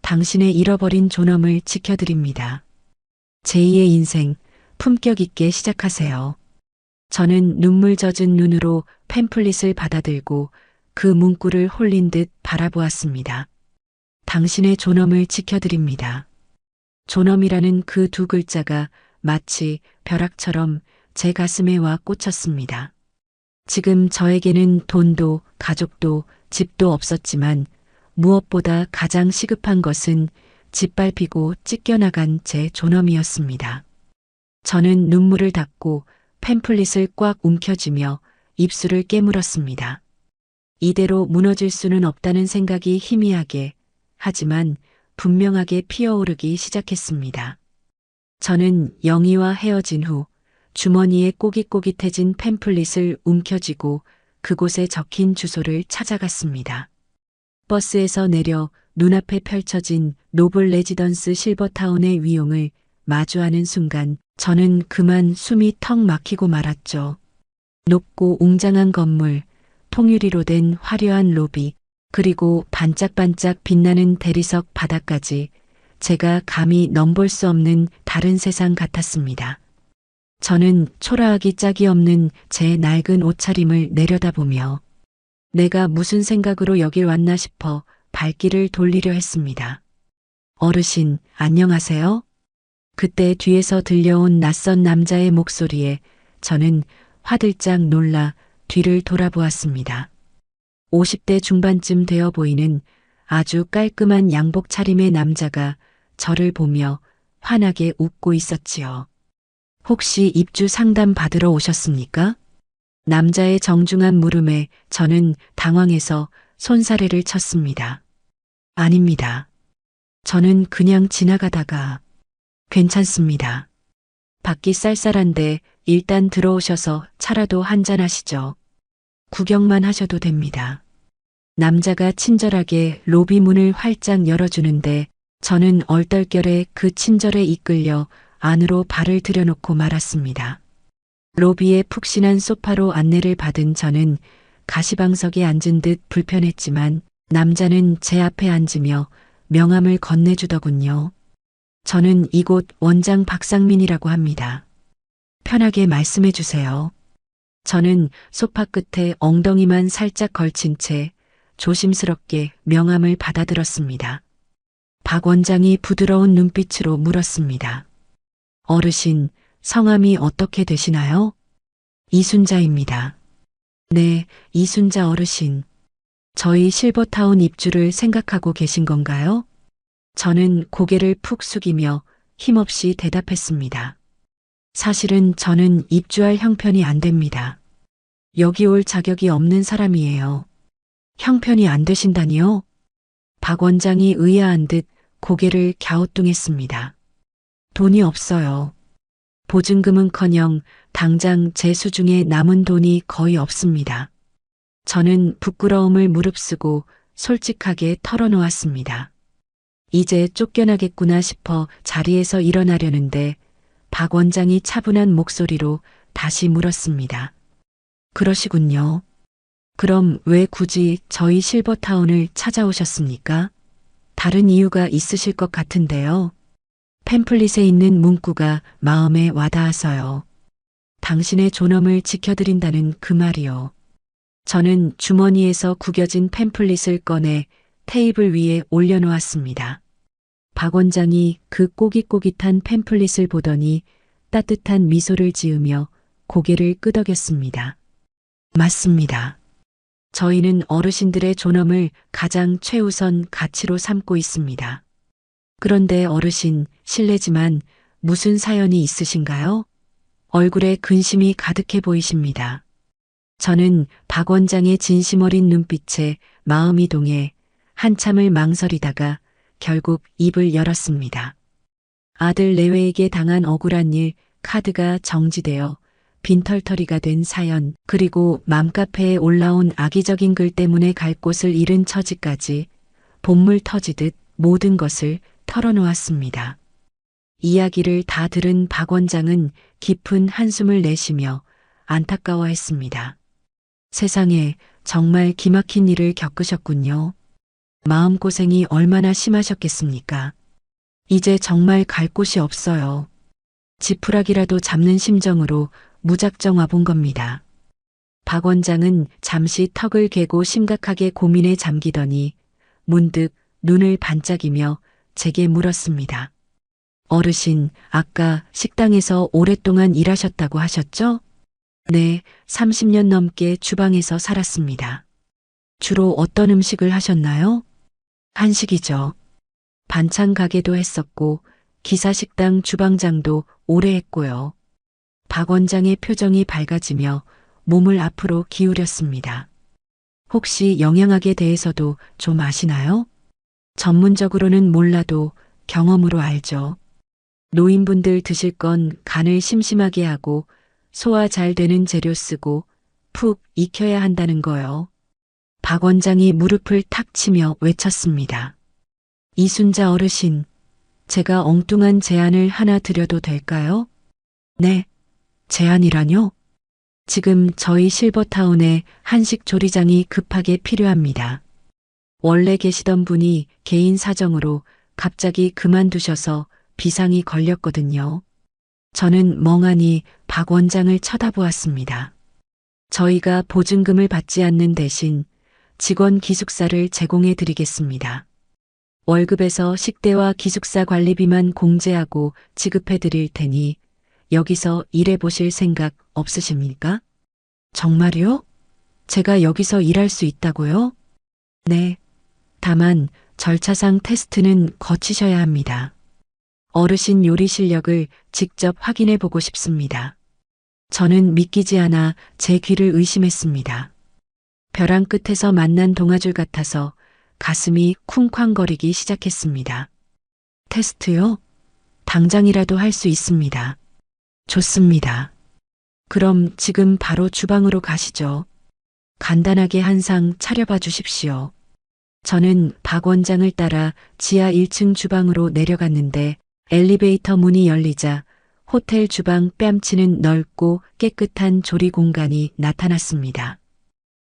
당신의 잃어버린 존엄을 지켜드립니다. 제2의 인생, 품격 있게 시작하세요. 저는 눈물 젖은 눈으로 팸플릿을 받아들고 그 문구를 홀린 듯 바라보았습니다. 당신의 존엄을 지켜드립니다. 존엄이라는 그 두 글자가 마치 벼락처럼 제 가슴에 와 꽂혔습니다. 지금 저에게는 돈도 가족도 집도 없었지만 무엇보다 가장 시급한 것은 짓밟히고 찢겨나간 제 존엄이었습니다. 저는 눈물을 닦고 팸플릿을 꽉 움켜쥐며 입술을 깨물었습니다. 이대로 무너질 수는 없다는 생각이 희미하게 하지만 분명하게 피어오르기 시작했습니다. 저는 영희와 헤어진 후 주머니에 꼬깃꼬깃해진 팸플릿을 움켜쥐고 그곳에 적힌 주소를 찾아갔습니다. 버스에서 내려 눈앞에 펼쳐진 노블 레지던스 실버타운의 위용을 마주하는 순간 저는 그만 숨이 턱 막히고 말았죠. 높고 웅장한 건물, 통유리로 된 화려한 로비, 그리고 반짝반짝 빛나는 대리석 바닥까지 제가 감히 넘볼 수 없는 다른 세상 같았습니다. 저는 초라하기 짝이 없는 제 낡은 옷차림을 내려다보며 내가 무슨 생각으로 여길 왔나 싶어 발길을 돌리려 했습니다. 어르신, 안녕하세요? 그때 뒤에서 들려온 낯선 남자의 목소리에 저는 화들짝 놀라 뒤를 돌아보았습니다. 50대 중반쯤 되어 보이는 아주 깔끔한 양복 차림의 남자가 저를 보며 환하게 웃고 있었지요. 혹시 입주 상담 받으러 오셨습니까? 남자의 정중한 물음에 저는 당황해서 손사래를 쳤습니다. 아닙니다. 저는 그냥 지나가다가 괜찮습니다. 밖이 쌀쌀한데 일단 들어오셔서 차라도 한잔 하시죠. 구경만 하셔도 됩니다. 남자가 친절하게 로비 문을 활짝 열어주는데 저는 얼떨결에 그 친절에 이끌려 안으로 발을 들여놓고 말았습니다. 로비의 푹신한 소파로 안내를 받은 저는 가시방석에 앉은 듯 불편했지만 남자는 제 앞에 앉으며 명함을 건네주더군요. 저는 이곳 원장 박상민이라고 합니다. 편하게 말씀해 주세요. 저는 소파 끝에 엉덩이만 살짝 걸친 채 조심스럽게 명함을 받아들었습니다. 박 원장이 부드러운 눈빛으로 물었습니다. 어르신, 성함이 어떻게 되시나요? 이순자입니다. 네, 이순자 어르신. 저희 실버타운 입주를 생각하고 계신 건가요? 저는 고개를 푹 숙이며 힘없이 대답했습니다. 사실은 저는 입주할 형편이 안 됩니다. 여기 올 자격이 없는 사람이에요. 형편이 안 되신다니요? 박 원장이 의아한 듯 고개를 갸우뚱했습니다. 돈이 없어요. 보증금은커녕 당장 제 수중에 남은 돈이 거의 없습니다. 저는 부끄러움을 무릅쓰고 솔직하게 털어놓았습니다. 이제 쫓겨나겠구나 싶어 자리에서 일어나려는데 박 원장이 차분한 목소리로 다시 물었습니다. 그러시군요. 그럼 왜 굳이 저희 실버타운을 찾아오셨습니까? 다른 이유가 있으실 것 같은데요. 팸플릿에 있는 문구가 마음에 와닿아서요. 당신의 존엄을 지켜드린다는 그 말이요. 저는 주머니에서 구겨진 팸플릿을 꺼내 테이블 위에 올려놓았습니다. 박 원장이 그 꼬깃꼬깃한 팸플릿을 보더니 따뜻한 미소를 지으며 고개를 끄덕였습니다. 맞습니다. 저희는 어르신들의 존엄을 가장 최우선 가치로 삼고 있습니다. 그런데 어르신, 실례지만 무슨 사연이 있으신가요? 얼굴에 근심이 가득해 보이십니다. 저는 박 원장의 진심 어린 눈빛에 마음이 동해 한참을 망설이다가 결국 입을 열었습니다. 아들 내외에게 당한 억울한 일, 카드가 정지되어 빈털터리가 된 사연, 그리고 맘카페에 올라온 악의적인 글 때문에 갈 곳을 잃은 처지까지 본물 터지듯 모든 것을 털어놓았습니다. 이야기를 다 들은 박 원장은 깊은 한숨을 내쉬며 안타까워했습니다. 세상에 정말 기막힌 일을 겪으셨군요. 마음고생이 얼마나 심하셨겠습니까? 이제 정말 갈 곳이 없어요. 지푸라기라도 잡는 심정으로 무작정 와본 겁니다. 박 원장은 잠시 턱을 개고 심각하게 고민에 잠기더니 문득 눈을 반짝이며 제게 물었습니다. 어르신, 아까 식당에서 오랫동안 일하셨다고 하셨죠? 네, 30년 넘게 주방에서 살았습니다. 주로 어떤 음식을 하셨나요? 한식이죠. 반찬 가게도 했었고 기사식당 주방장도 오래 했고요. 박 원장의 표정이 밝아지며 몸을 앞으로 기울였습니다. 혹시 영양학에 대해서도 좀 아시나요? 전문적으로는 몰라도 경험으로 알죠. 노인분들 드실 건 간을 심심하게 하고 소화 잘 되는 재료 쓰고 푹 익혀야 한다는 거요. 박 원장이 무릎을 탁 치며 외쳤습니다. 이순자 어르신, 제가 엉뚱한 제안을 하나 드려도 될까요? 네, 제안이라뇨? 지금 저희 실버타운에 한식 조리장이 급하게 필요합니다. 원래 계시던 분이 개인 사정으로 갑자기 그만두셔서 비상이 걸렸거든요. 저는 멍하니 박 원장을 쳐다보았습니다. 저희가 보증금을 받지 않는 대신 직원 기숙사를 제공해 드리겠습니다. 월급에서 식대와 기숙사 관리비만 공제하고 지급해 드릴 테니 여기서 일해 보실 생각 없으십니까? 정말요? 제가 여기서 일할 수 있다고요? 네. 다만 절차상 테스트는 거치셔야 합니다. 어르신 요리 실력을 직접 확인해 보고 싶습니다. 저는 믿기지 않아 제 귀를 의심했습니다. 벼랑 끝에서 만난 동아줄 같아서 가슴이 쿵쾅거리기 시작했습니다. 테스트요? 당장이라도 할 수 있습니다. 좋습니다. 그럼 지금 바로 주방으로 가시죠. 간단하게 한 상 차려봐 주십시오. 저는 박 원장을 따라 지하 1층 주방으로 내려갔는데 엘리베이터 문이 열리자 호텔 주방 뺨치는 넓고 깨끗한 조리 공간이 나타났습니다.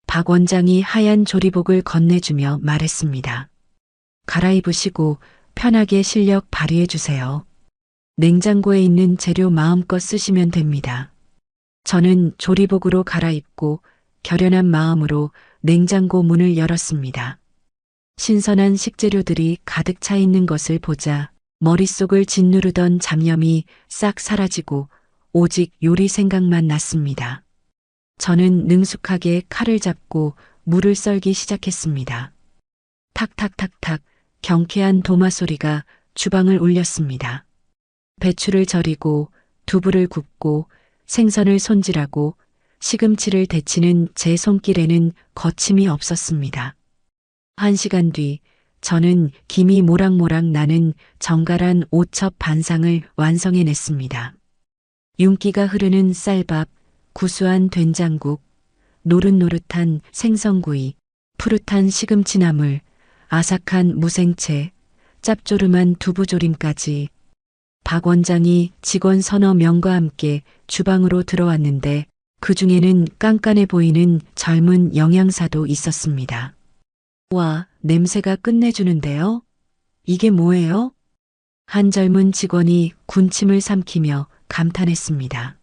박 원장이 하얀 조리복을 건네주며 말했습니다. 갈아입으시고 편하게 실력 발휘해 주세요. 냉장고에 있는 재료 마음껏 쓰시면 됩니다. 저는 조리복으로 갈아입고 결연한 마음으로 냉장고 문을 열었습니다. 신선한 식재료들이 가득 차 있는 것을 보자 머릿속을 짓누르던 잡념이 싹 사라지고 오직 요리 생각만 났습니다. 저는 능숙하게 칼을 잡고 물을 썰기 시작했습니다. 탁탁탁탁 경쾌한 도마 소리가 주방을 울렸습니다. 배추를 절이고 두부를 굽고 생선을 손질하고 시금치를 데치는 제 손길에는 거침이 없었습니다. 1시간 뒤 저는 김이 모락모락 나는 정갈한 오첩 반상을 완성해냈습니다. 윤기가 흐르는 쌀밥, 구수한 된장국, 노릇노릇한 생선구이, 푸릇한 시금치나물, 아삭한 무생채, 짭조름한 두부조림까지. 박 원장이 직원 서너 명과 함께 주방으로 들어왔는데 그 중에는 깐깐해 보이는 젊은 영양사도 있었습니다. 와, 냄새가 끝내주는데요? 이게 뭐예요? 한 젊은 직원이 군침을 삼키며 감탄했습니다.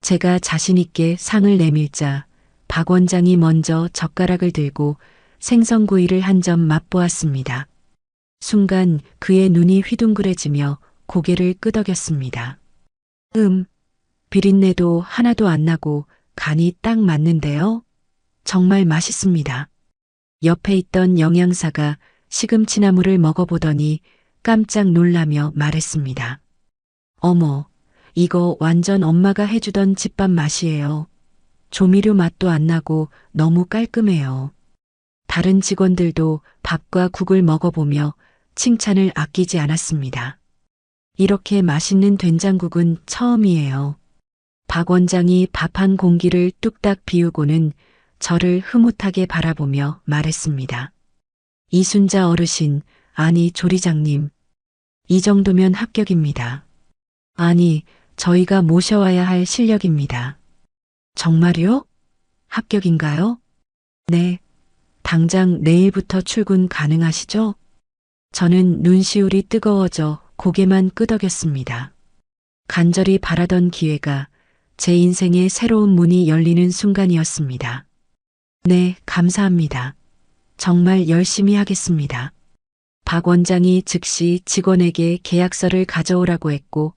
제가 자신있게 상을 내밀자 박 원장이 먼저 젓가락을 들고 생선구이를 한 점 맛보았습니다. 순간 그의 눈이 휘둥그레지며 고개를 끄덕였습니다. 비린내도 하나도 안 나고 간이 딱 맞는데요? 정말 맛있습니다. 옆에 있던 영양사가 시금치나물을 먹어보더니 깜짝 놀라며 말했습니다. 어머, 이거 완전 엄마가 해주던 집밥 맛이에요. 조미료 맛도 안 나고 너무 깔끔해요. 다른 직원들도 밥과 국을 먹어보며 칭찬을 아끼지 않았습니다. 이렇게 맛있는 된장국은 처음이에요. 박 원장이 밥 한 공기를 뚝딱 비우고는 저를 흐뭇하게 바라보며 말했습니다. 이순자 어르신, 아니 조리장님, 이 정도면 합격입니다. 아니, 저희가 모셔와야 할 실력입니다. 정말요? 합격인가요? 네. 당장 내일부터 출근 가능하시죠? 저는 눈시울이 뜨거워져 고개만 끄덕였습니다. 간절히 바라던 기회가 제 인생의 새로운 문이 열리는 순간이었습니다. 네, 감사합니다. 정말 열심히 하겠습니다. 박 원장이 즉시 직원에게 계약서를 가져오라고 했고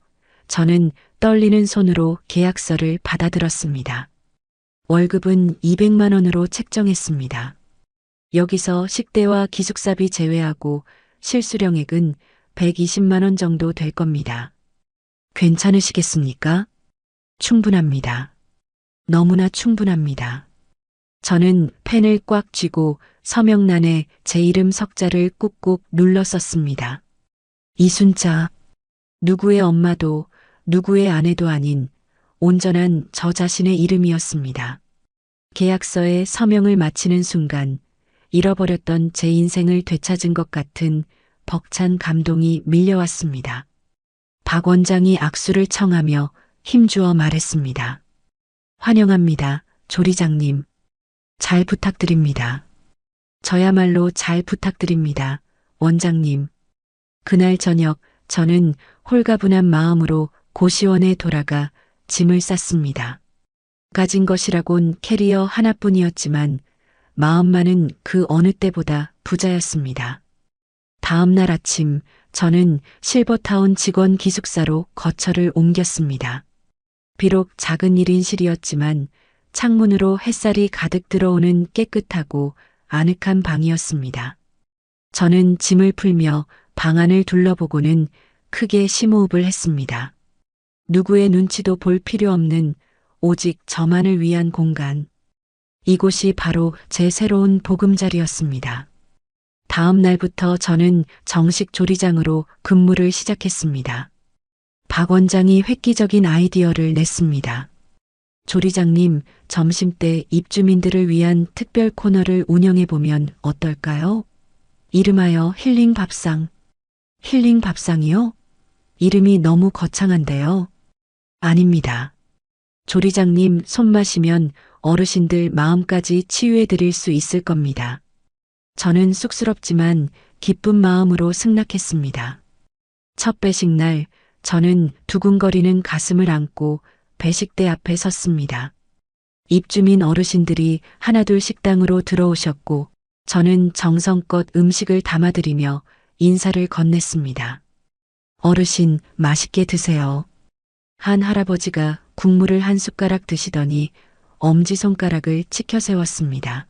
저는 떨리는 손으로 계약서를 받아들었습니다. 월급은 200만 원으로 책정했습니다. 여기서 식대와 기숙사비 제외하고 실수령액은 120만 원 정도 될 겁니다. 괜찮으시겠습니까? 충분합니다. 너무나 충분합니다. 저는 펜을 꽉 쥐고 서명란에 제 이름 석자를 꾹꾹 눌러 썼습니다. 이순자 누구의 엄마도 누구의 아내도 아닌 온전한 저 자신의 이름이었습니다. 계약서에 서명을 마치는 순간 잃어버렸던 제 인생을 되찾은 것 같은 벅찬 감동이 밀려왔습니다. 박 원장이 악수를 청하며 힘주어 말했습니다. 환영합니다, 조리장님. 잘 부탁드립니다. 저야말로 잘 부탁드립니다, 원장님. 그날 저녁 저는 홀가분한 마음으로 고시원에 돌아가 짐을 쌌습니다. 가진 것이라곤 캐리어 하나뿐이었지만 마음만은 그 어느 때보다 부자였습니다. 다음 날 아침 저는 실버타운 직원 기숙사로 거처를 옮겼습니다. 비록 작은 1인실이었지만 창문으로 햇살이 가득 들어오는 깨끗하고 아늑한 방이었습니다. 저는 짐을 풀며 방 안을 둘러보고는 크게 심호흡을 했습니다. 누구의 눈치도 볼 필요 없는 오직 저만을 위한 공간. 이곳이 바로 제 새로운 보금자리였습니다. 다음 날부터 저는 정식 조리장으로 근무를 시작했습니다. 박 원장이 획기적인 아이디어를 냈습니다. 조리장님, 점심때 입주민들을 위한 특별 코너를 운영해보면 어떨까요? 이름하여 힐링 밥상. 힐링 밥상이요? 이름이 너무 거창한데요. 아닙니다. 조리장님 손마시면 어르신들 마음까지 치유해드릴 수 있을 겁니다. 저는 쑥스럽지만 기쁜 마음으로 승낙했습니다. 첫 배식 날 저는 두근거리는 가슴을 안고 배식대 앞에 섰습니다. 입주민 어르신들이 하나둘 식당으로 들어오셨고 저는 정성껏 음식을 담아드리며 인사를 건넸습니다. 어르신, 맛있게 드세요. 한 할아버지가 국물을 한 숟가락 드시더니 엄지손가락을 치켜 세웠습니다.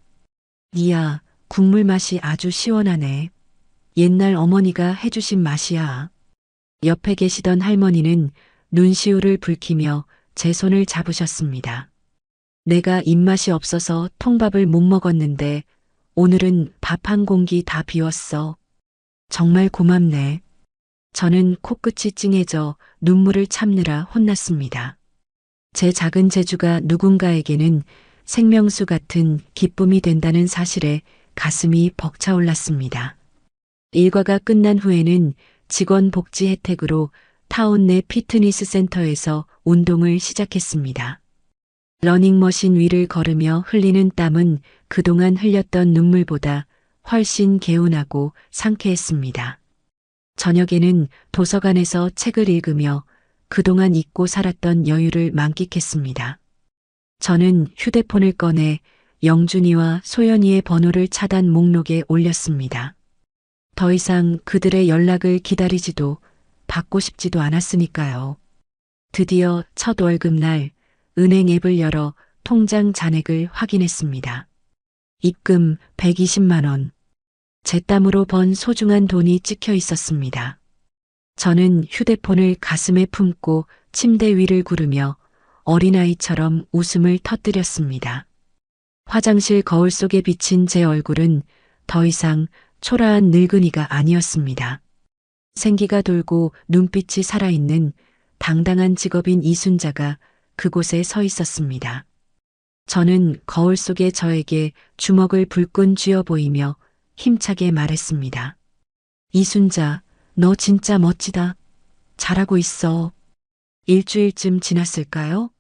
이야, 국물 맛이 아주 시원하네. 옛날 어머니가 해주신 맛이야. 옆에 계시던 할머니는 눈시울을 붉히며 제 손을 잡으셨습니다. 내가 입맛이 없어서 통밥을 못 먹었는데 오늘은 밥 한 공기 다 비웠어. 정말 고맙네. 저는 코끝이 찡해져 눈물을 참느라 혼났습니다. 제 작은 재주가 누군가에게는 생명수 같은 기쁨이 된다는 사실에 가슴이 벅차올랐습니다. 일과가 끝난 후에는 직원 복지 혜택으로 타운 내 피트니스 센터에서 운동을 시작했습니다. 러닝머신 위를 걸으며 흘리는 땀은 그동안 흘렸던 눈물보다 훨씬 개운하고 상쾌했습니다. 저녁에는 도서관에서 책을 읽으며 그동안 잊고 살았던 여유를 만끽했습니다. 저는 휴대폰을 꺼내 영준이와 소연이의 번호를 차단 목록에 올렸습니다. 더 이상 그들의 연락을 기다리지도 받고 싶지도 않았으니까요. 드디어 첫 월급날 은행 앱을 열어 통장 잔액을 확인했습니다. 입금 120만 원. 제 땀으로 번 소중한 돈이 찍혀 있었습니다. 저는 휴대폰을 가슴에 품고 침대 위를 구르며 어린아이처럼 웃음을 터뜨렸습니다. 화장실 거울 속에 비친 제 얼굴은 더 이상 초라한 늙은이가 아니었습니다. 생기가 돌고 눈빛이 살아있는 당당한 직업인 이순자가 그곳에 서 있었습니다. 저는 거울 속의 저에게 주먹을 불끈 쥐어 보이며 힘차게 말했습니다. 이순자, 너 진짜 멋지다. 잘하고 있어. 일주일쯤 지났을까요?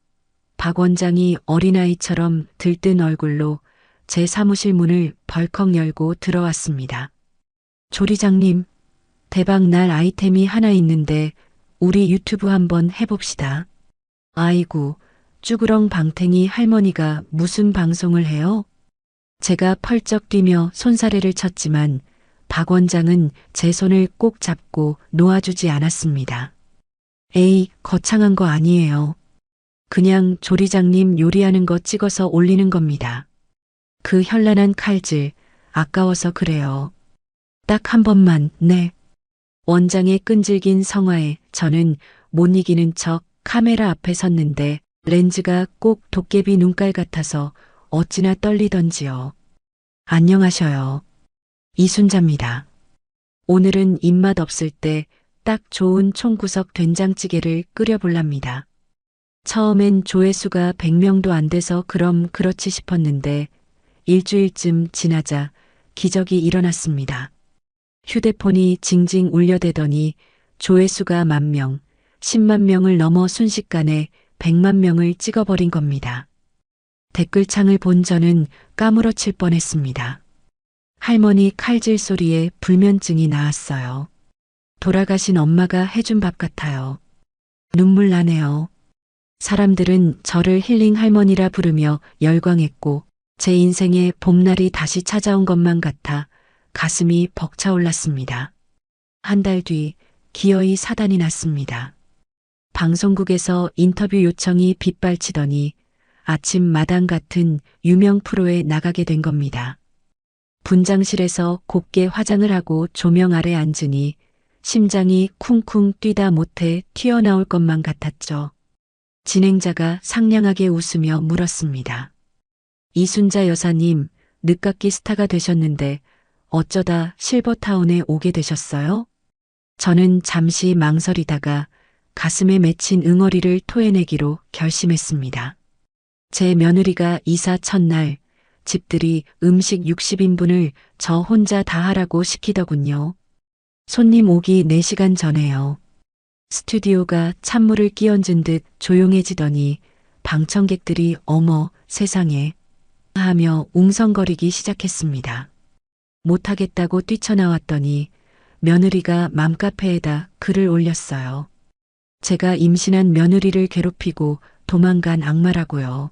박 원장이 어린아이처럼 들뜬 얼굴로 제 사무실 문을 벌컥 열고 들어왔습니다. 조리장님, 대박 날 아이템이 하나 있는데 우리 유튜브 한번 해봅시다. 아이고, 쭈그렁 방탱이 할머니가 무슨 방송을 해요? 제가 펄쩍 뛰며 손사래를 쳤지만 박 원장은 제 손을 꼭 잡고 놓아주지 않았습니다. 에이, 거창한 거 아니에요. 그냥 조리장님 요리하는 거 찍어서 올리는 겁니다. 그 현란한 칼질, 아까워서 그래요. 딱 한 번만, 네. 원장의 끈질긴 성화에 저는 못 이기는 척 카메라 앞에 섰는데 렌즈가 꼭 도깨비 눈깔 같아서 어찌나 떨리던지요. 안녕하셔요. 이순자입니다. 오늘은 입맛 없을 때 딱 좋은 총구석 된장찌개를 끓여볼랍니다. 처음엔 조회수가 100명도 안 돼서 그럼 그렇지 싶었는데 일주일쯤 지나자 기적이 일어났습니다. 휴대폰이 징징 울려대더니 조회수가 10,000명, 10만 명을 넘어 순식간에 100만 명을 찍어버린 겁니다. 댓글창을 본 저는 까무러칠 뻔했습니다. 할머니 칼질 소리에 불면증이 나았어요. 돌아가신 엄마가 해준 밥 같아요. 눈물 나네요. 사람들은 저를 힐링 할머니라 부르며 열광했고 제 인생에 봄날이 다시 찾아온 것만 같아 가슴이 벅차올랐습니다. 한 달 뒤 기어이 사단이 났습니다. 방송국에서 인터뷰 요청이 빗발치더니 아침 마당 같은 유명 프로에 나가게 된 겁니다. 분장실에서 곱게 화장을 하고 조명 아래 앉으니 심장이 쿵쿵 뛰다 못해 튀어나올 것만 같았죠. 진행자가 상냥하게 웃으며 물었습니다. 이순자 여사님, 늦깎이 스타가 되셨는데 어쩌다 실버타운에 오게 되셨어요? 저는 잠시 망설이다가 가슴에 맺힌 응어리를 토해내기로 결심했습니다. 제 며느리가 이사 첫날 집들이 음식 60인분을 저 혼자 다 하라고 시키더군요. 손님 오기 4시간 전에요. 스튜디오가 찬물을 끼얹은 듯 조용해지더니 방청객들이 어머 세상에 하며 웅성거리기 시작했습니다. 못하겠다고 뛰쳐나왔더니 며느리가 맘카페에다 글을 올렸어요. 제가 임신한 며느리를 괴롭히고 도망간 악마라고요.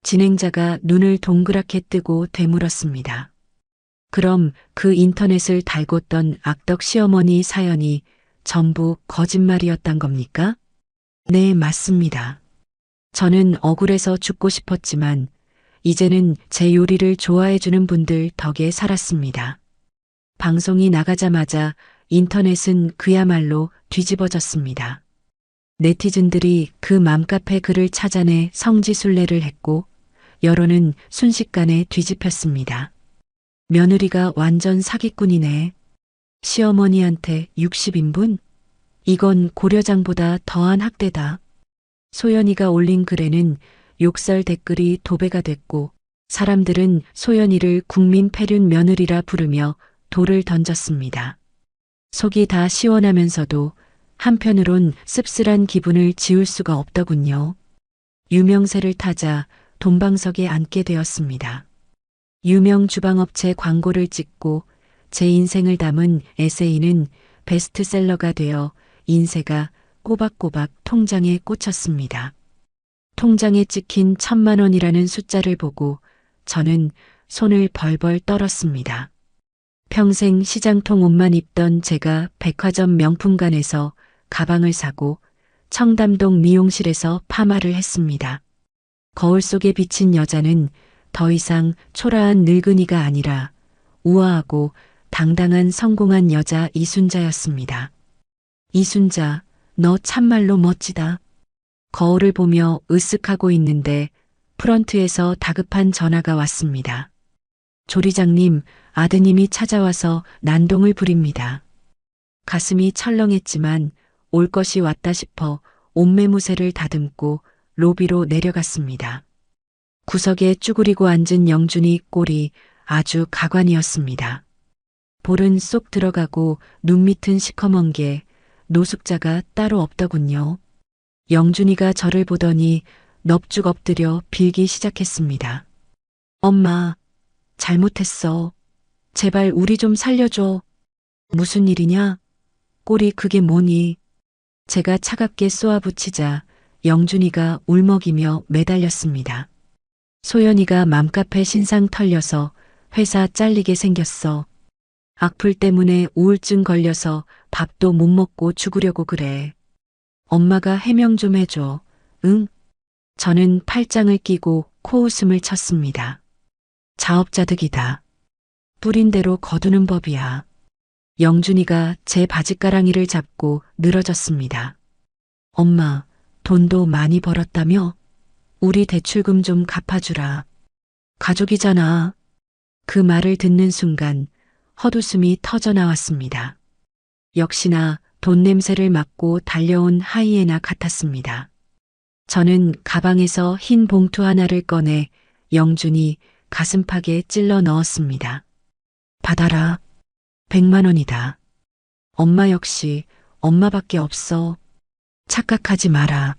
진행자가 눈을 동그랗게 뜨고 되물었습니다. 그럼 그 인터넷을 달궜던 악덕 시어머니 사연이 전부 거짓말이었단 겁니까? 네, 맞습니다. 저는 억울해서 죽고 싶었지만 이제는 제 요리를 좋아해주는 분들 덕에 살았습니다. 방송이 나가자마자 인터넷은 그야말로 뒤집어졌습니다. 네티즌들이 그 맘카페 글을 찾아내 성지순례를 했고 여론은 순식간에 뒤집혔습니다. 며느리가 완전 사기꾼이네. 시어머니한테 60인분? 이건 고려장보다 더한 학대다. 소연이가 올린 글에는 욕설 댓글이 도배가 됐고 사람들은 소연이를 국민 패륜 며느리라 부르며 돌을 던졌습니다. 속이 다 시원하면서도 한편으론 씁쓸한 기분을 지울 수가 없더군요. 유명세를 타자 돈방석에 앉게 되었습니다. 유명 주방업체 광고를 찍고 제 인생을 담은 에세이는 베스트셀러가 되어 인쇄가 꼬박꼬박 통장에 꽂혔습니다. 통장에 찍힌 1,000만 원이라는 숫자를 보고 저는 손을 벌벌 떨었습니다. 평생 시장통 옷만 입던 제가 백화점 명품관에서 가방을 사고 청담동 미용실에서 파마를 했습니다. 거울 속에 비친 여자는 더 이상 초라한 늙은이가 아니라 우아하고 당당한 성공한 여자 이순자였습니다. 이순자, 너 참말로 멋지다. 거울을 보며 으쓱하고 있는데 프런트에서 다급한 전화가 왔습니다. 조리장님, 아드님이 찾아와서 난동을 부립니다. 가슴이 철렁했지만 올 것이 왔다 싶어 옷매무새를 다듬고 로비로 내려갔습니다. 구석에 쭈그리고 앉은 영준이 꼴이 아주 가관이었습니다. 볼은 쏙 들어가고 눈 밑은 시커먼 게 노숙자가 따로 없더군요. 영준이가 저를 보더니 넙죽 엎드려 빌기 시작했습니다. 엄마, 잘못했어. 제발 우리 좀 살려줘. 무슨 일이냐? 꼴이 그게 뭐니? 제가 차갑게 쏘아붙이자 영준이가 울먹이며 매달렸습니다. 소연이가 맘카페 신상 털려서 회사 잘리게 생겼어. 악플 때문에 우울증 걸려서 밥도 못 먹고 죽으려고 그래. 엄마가 해명 좀 해줘. 응? 저는 팔짱을 끼고 코웃음을 쳤습니다. 자업자득이다. 뿌린 대로 거두는 법이야. 영준이가 제 바짓가랑이를 잡고 늘어졌습니다. 엄마, 돈도 많이 벌었다며? 우리 대출금 좀 갚아주라. 가족이잖아. 그 말을 듣는 순간 헛웃음이 터져 나왔습니다. 역시나 돈 냄새를 맡고 달려온 하이에나 같았습니다. 저는 가방에서 흰 봉투 하나를 꺼내 영준이 가슴팍에 찔러 넣었습니다. 받아라. 100만 원이다. 엄마 역시 엄마밖에 없어. 착각하지 마라.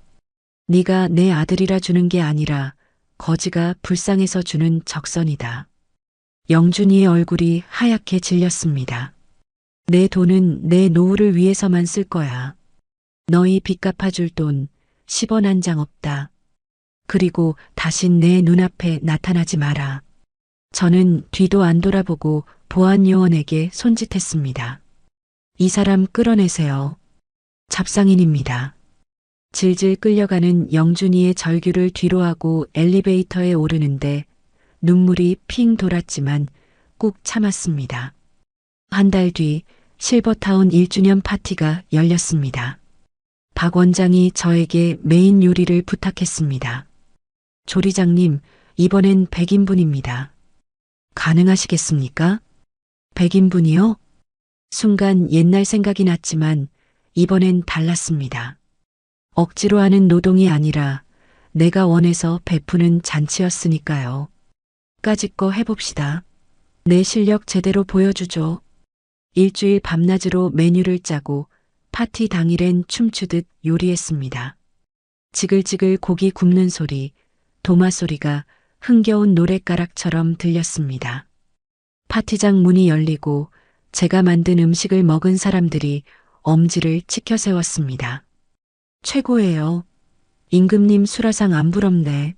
네가 내 아들이라 주는 게 아니라 거지가 불쌍해서 주는 적선이다. 영준이의 얼굴이 하얗게 질렸습니다. 내 돈은 내 노후를 위해서만 쓸 거야. 너희 빚 갚아줄 돈 10원 한 장 없다. 그리고 다신 내 눈앞에 나타나지 마라. 저는 뒤도 안 돌아보고 보안요원에게 손짓했습니다. 이 사람 끌어내세요. 잡상인입니다. 질질 끌려가는 영준이의 절규를 뒤로하고 엘리베이터에 오르는데 눈물이 핑 돌았지만 꾹 참았습니다. 한 달 뒤 실버타운 1주년 파티가 열렸습니다. 박 원장이 저에게 메인 요리를 부탁했습니다. 조리장님, 이번엔 100인분입니다. 가능하시겠습니까? 100인분이요? 순간 옛날 생각이 났지만 이번엔 달랐습니다. 억지로 하는 노동이 아니라 내가 원해서 베푸는 잔치였으니까요. 까짓 거 해봅시다. 내 실력 제대로 보여주죠. 일주일 밤낮으로 메뉴를 짜고 파티 당일엔 춤추듯 요리했습니다. 지글지글 고기 굽는 소리, 도마 소리가 흥겨운 노랫가락처럼 들렸습니다. 파티장 문이 열리고 제가 만든 음식을 먹은 사람들이 엄지를 치켜 세웠습니다. 최고예요. 임금님 수라상 안 부럽네.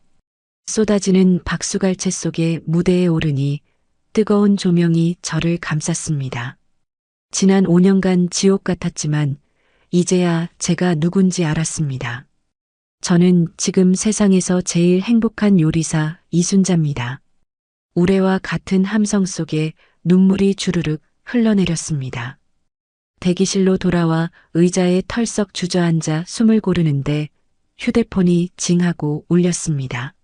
쏟아지는 박수갈채 속에 무대에 오르니 뜨거운 조명이 저를 감쌌습니다. 지난 5년간 지옥 같았지만 이제야 제가 누군지 알았습니다. 저는 지금 세상에서 제일 행복한 요리사 이순자입니다. 우레와 같은 함성 속에 눈물이 주르륵 흘러내렸습니다. 대기실로 돌아와 의자에 털썩 주저앉아 숨을 고르는데 휴대폰이 징하고 울렸습니다.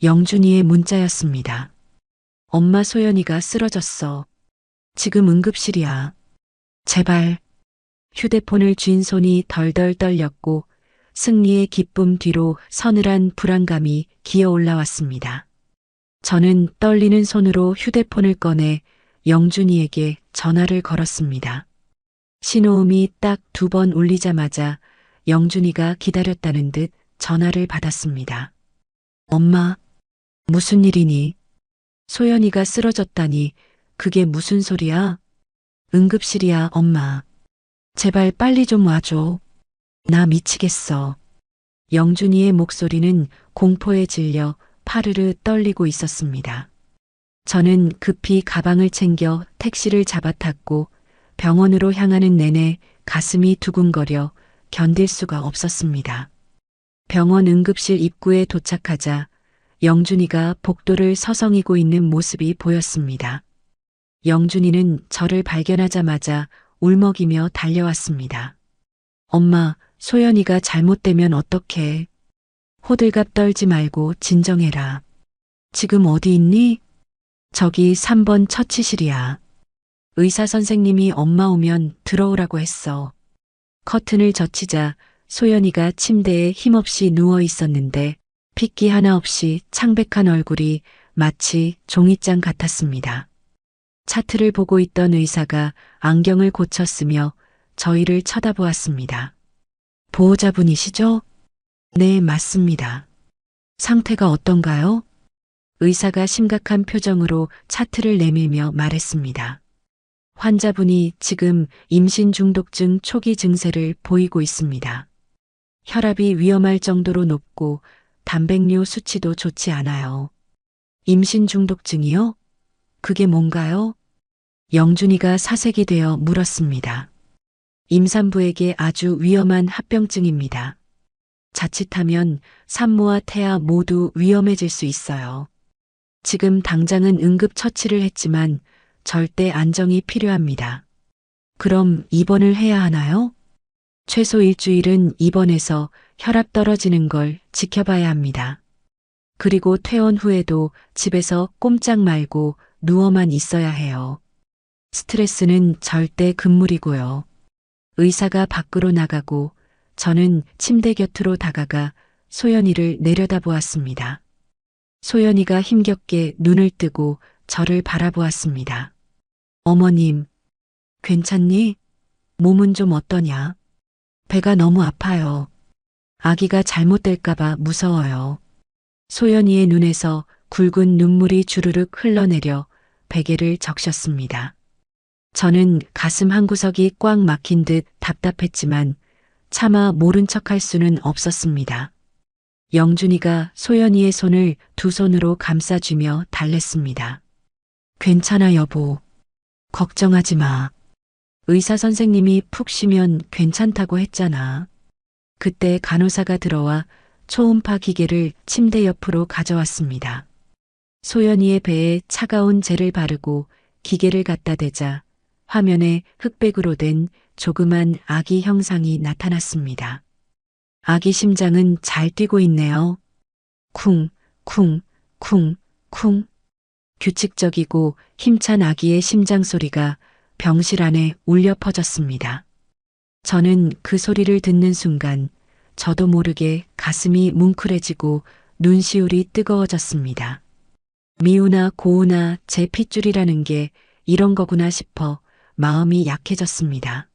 영준이의 문자였습니다. 엄마 소연이가 쓰러졌어. 지금 응급실이야. 제발. 휴대폰을 쥔 손이 덜덜 떨렸고 승리의 기쁨 뒤로 서늘한 불안감이 기어 올라왔습니다. 저는 떨리는 손으로 휴대폰을 꺼내 영준이에게 전화를 걸었습니다. 신호음이 딱 2번 울리자마자 영준이가 기다렸다는 듯 전화를 받았습니다. 엄마, 무슨 일이니? 소연이가 쓰러졌다니 그게 무슨 소리야? 응급실이야, 엄마. 제발 빨리 좀 와줘. 나 미치겠어. 영준이의 목소리는 공포에 질려 파르르 떨리고 있었습니다. 저는 급히 가방을 챙겨 택시를 잡아탔고 병원으로 향하는 내내 가슴이 두근거려 견딜 수가 없었습니다. 병원 응급실 입구에 도착하자 영준이가 복도를 서성이고 있는 모습이 보였습니다. 영준이는 저를 발견하자마자 울먹이며 달려왔습니다. 엄마, 소연이가 잘못되면 어떡해. 호들갑 떨지 말고 진정해라. 지금 어디 있니? 저기 3번 처치실이야. 의사 선생님이 엄마 오면 들어오라고 했어. 커튼을 젖히자 소연이가 침대에 힘없이 누워 있었는데 핏기 하나 없이 창백한 얼굴이 마치 종이장 같았습니다. 차트를 보고 있던 의사가 안경을 고쳤으며 저희를 쳐다보았습니다. 보호자분이시죠? 네, 맞습니다. 상태가 어떤가요? 의사가 심각한 표정으로 차트를 내밀며 말했습니다. 환자분이 지금 임신 중독증 초기 증세를 보이고 있습니다. 혈압이 위험할 정도로 높고 단백뇨 수치도 좋지 않아요. 임신 중독증이요? 그게 뭔가요? 영준이가 사색이 되어 물었습니다. 임산부에게 아주 위험한 합병증입니다. 자칫하면 산모와 태아 모두 위험해질 수 있어요. 지금 당장은 응급처치를 했지만 절대 안정이 필요합니다. 그럼 입원을 해야 하나요? 최소 일주일은 입원해서 혈압 떨어지는 걸 지켜봐야 합니다. 그리고 퇴원 후에도 집에서 꼼짝 말고 누워만 있어야 해요. 스트레스는 절대 금물이고요. 의사가 밖으로 나가고 저는 침대 곁으로 다가가 소연이를 내려다보았습니다. 소연이가 힘겹게 눈을 뜨고 저를 바라보았습니다. 어머님, 괜찮니? 몸은 좀 어떠냐? 배가 너무 아파요. 아기가 잘못될까봐 무서워요. 소연이의 눈에서 굵은 눈물이 주르륵 흘러내려 베개를 적셨습니다. 저는 가슴 한구석이 꽉 막힌 듯 답답했지만 차마 모른 척할 수는 없었습니다. 영준이가 소연이의 손을 두 손으로 감싸주며 달랬습니다. 괜찮아 여보. 걱정하지 마. 의사 선생님이 푹 쉬면 괜찮다고 했잖아. 그때 간호사가 들어와 초음파 기계를 침대 옆으로 가져왔습니다. 소연이의 배에 차가운 젤을 바르고 기계를 갖다 대자 화면에 흑백으로 된 조그만 아기 형상이 나타났습니다. 아기 심장은 잘 뛰고 있네요. 쿵, 쿵, 쿵, 쿵. 규칙적이고 힘찬 아기의 심장 소리가 병실 안에 울려 퍼졌습니다. 저는 그 소리를 듣는 순간 저도 모르게 가슴이 뭉클해지고 눈시울이 뜨거워졌습니다. 미우나 고우나 제 핏줄이라는 게 이런 거구나 싶어 마음이 약해졌습니다.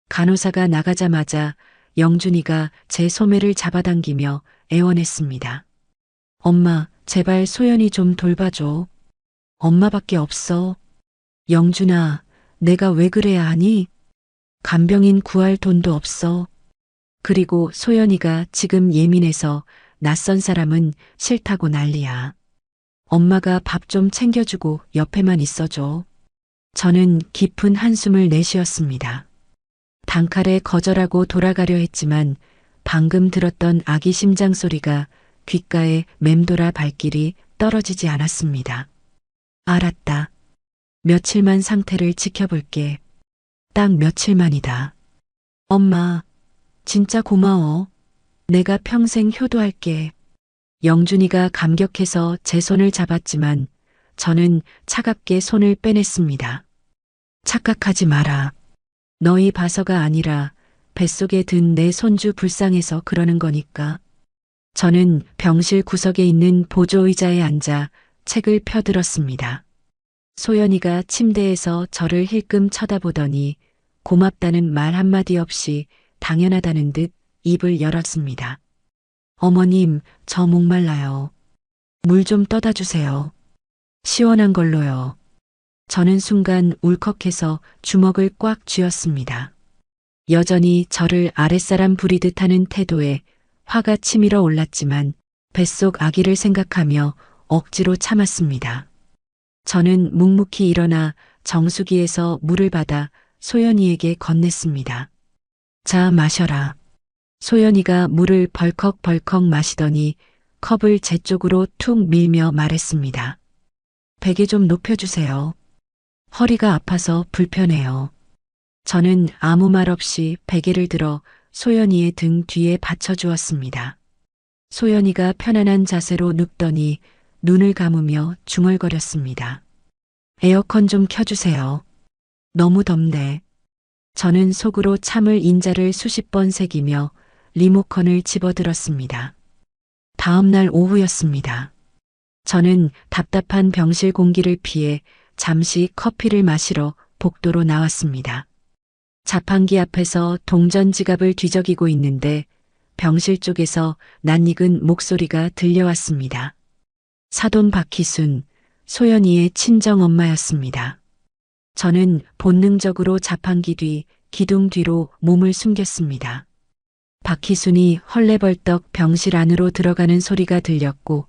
간호사가 나가자마자 영준이가 제 소매를 잡아당기며 애원했습니다. 엄마, 제발 소연이 좀 돌봐줘. 엄마밖에 없어. 영준아, 내가 왜 그래야 하니? 간병인 구할 돈도 없어. 그리고 소연이가 지금 예민해서 낯선 사람은 싫다고 난리야. 엄마가 밥 좀 챙겨주고 옆에만 있어줘. 저는 깊은 한숨을 내쉬었습니다. 단칼에 거절하고 돌아가려 했지만 방금 들었던 아기 심장 소리가 귓가에 맴돌아 발길이 떨어지지 않았습니다. 알았다. 며칠만 상태를 지켜볼게. 딱 며칠만이다. 엄마, 진짜 고마워. 내가 평생 효도할게. 영준이가 감격해서 제 손을 잡았지만 저는 차갑게 손을 빼냈습니다. 착각하지 마라. 너희 봐서가 아니라 뱃속에 든 내 손주 불쌍해서 그러는 거니까. 저는 병실 구석에 있는 보조의자에 앉아 책을 펴들었습니다. 소연이가 침대에서 저를 힐끔 쳐다보더니 고맙다는 말 한마디 없이 당연하다는 듯 입을 열었습니다. 어머님, 저 목말라요. 물 좀 떠다 주세요. 시원한 걸로요. 저는 순간 울컥해서 주먹을 꽉 쥐었습니다. 여전히 저를 아랫사람 부리듯 하는 태도에 화가 치밀어 올랐지만 뱃속 아기를 생각하며 억지로 참았습니다. 저는 묵묵히 일어나 정수기에서 물을 받아 소연이에게 건넸습니다. 자, 마셔라. 소연이가 물을 벌컥벌컥 마시더니 컵을 제 쪽으로 툭 밀며 말했습니다. 베개 좀 높여주세요. 허리가 아파서 불편해요. 저는 아무 말 없이 베개를 들어 소연이의 등 뒤에 받쳐주었습니다. 소연이가 편안한 자세로 눕더니 눈을 감으며 중얼거렸습니다. 에어컨 좀 켜주세요. 너무 덥네. 저는 속으로 참을 인자를 수십 번 새기며 리모컨을 집어들었습니다. 다음 날 오후였습니다. 저는 답답한 병실 공기를 피해 잠시 커피를 마시러 복도로 나왔습니다. 자판기 앞에서 동전 지갑을 뒤적이고 있는데 병실 쪽에서 낯익은 목소리가 들려왔습니다. 사돈 박희순, 소연이의 친정엄마였습니다. 저는 본능적으로 자판기 뒤 기둥 뒤로 몸을 숨겼습니다. 박희순이 헐레벌떡 병실 안으로 들어가는 소리가 들렸고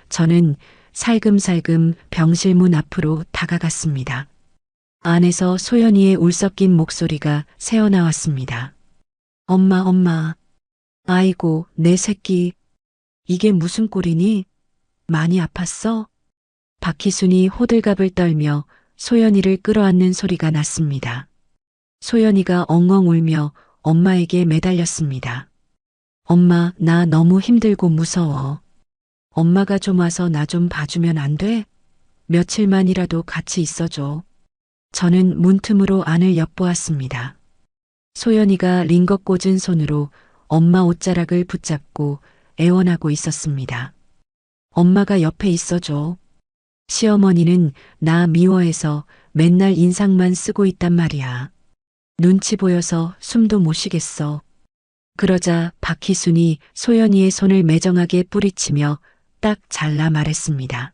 저는 살금살금 병실 문 앞으로 다가갔습니다. 안에서 소연이의 울섞인 목소리가 새어나왔습니다. 엄마, 엄마. 아이고, 내 새끼. 이게 무슨 꼴이니? 많이 아팠어? 박희순이 호들갑을 떨며 소연이를 끌어안는 소리가 났습니다. 소연이가 엉엉 울며 엄마에게 매달렸습니다. 엄마, 나 너무 힘들고 무서워. 엄마가 좀 와서 나 좀 봐주면 안 돼? 며칠만이라도 같이 있어줘. 저는 문틈으로 안을 엿보았습니다. 소연이가 링거 꽂은 손으로 엄마 옷자락을 붙잡고 애원하고 있었습니다. 엄마가 옆에 있어줘. 시어머니는 나 미워해서 맨날 인상만 쓰고 있단 말이야. 눈치 보여서 숨도 못 쉬겠어. 그러자 박희순이 소연이의 손을 매정하게 뿌리치며 딱 잘라 말했습니다.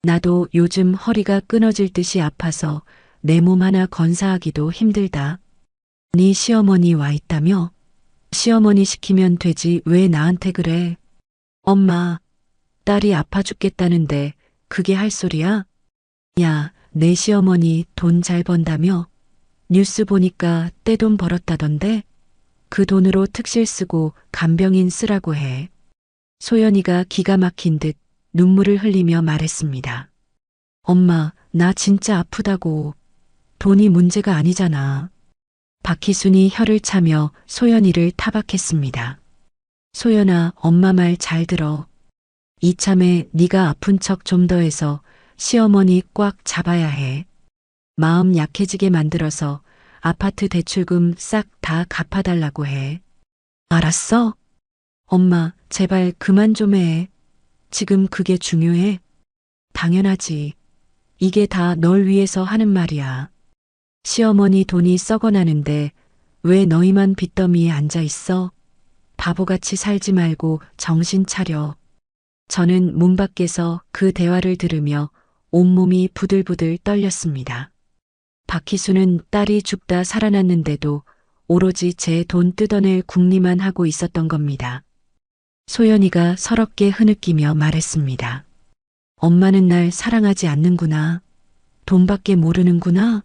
나도 요즘 허리가 끊어질 듯이 아파서 내 몸 하나 건사하기도 힘들다. 네 시어머니 와 있다며? 시어머니 시키면 되지 왜 나한테 그래? 엄마, 딸이 아파 죽겠다는데 그게 할 소리야? 야, 내 시어머니 돈 잘 번다며? 뉴스 보니까 떼돈 벌었다던데? 그 돈으로 특실 쓰고 간병인 쓰라고 해. 소연이가 기가 막힌 듯 눈물을 흘리며 말했습니다. 엄마, 나 진짜 아프다고. 돈이 문제가 아니잖아. 박희순이 혀를 차며 소연이를 타박했습니다. 소연아, 엄마 말 잘 들어. 이참에 네가 아픈 척 좀 더 해서 시어머니 꽉 잡아야 해. 마음 약해지게 만들어서 아파트 대출금 싹 다 갚아달라고 해. 알았어? 엄마, 제발 그만 좀 해. 지금 그게 중요해? 당연하지. 이게 다 널 위해서 하는 말이야. 시어머니 돈이 썩어나는데 왜 너희만 빚더미에 앉아 있어? 바보같이 살지 말고 정신 차려. 저는 문 밖에서 그 대화를 들으며 온몸이 부들부들 떨렸습니다. 박희수는 딸이 죽다 살아났는데도 오로지 제 돈 뜯어낼 궁리만 하고 있었던 겁니다. 소연이가 서럽게 흐느끼며 말했습니다. 엄마는 날 사랑하지 않는구나. 돈밖에 모르는구나.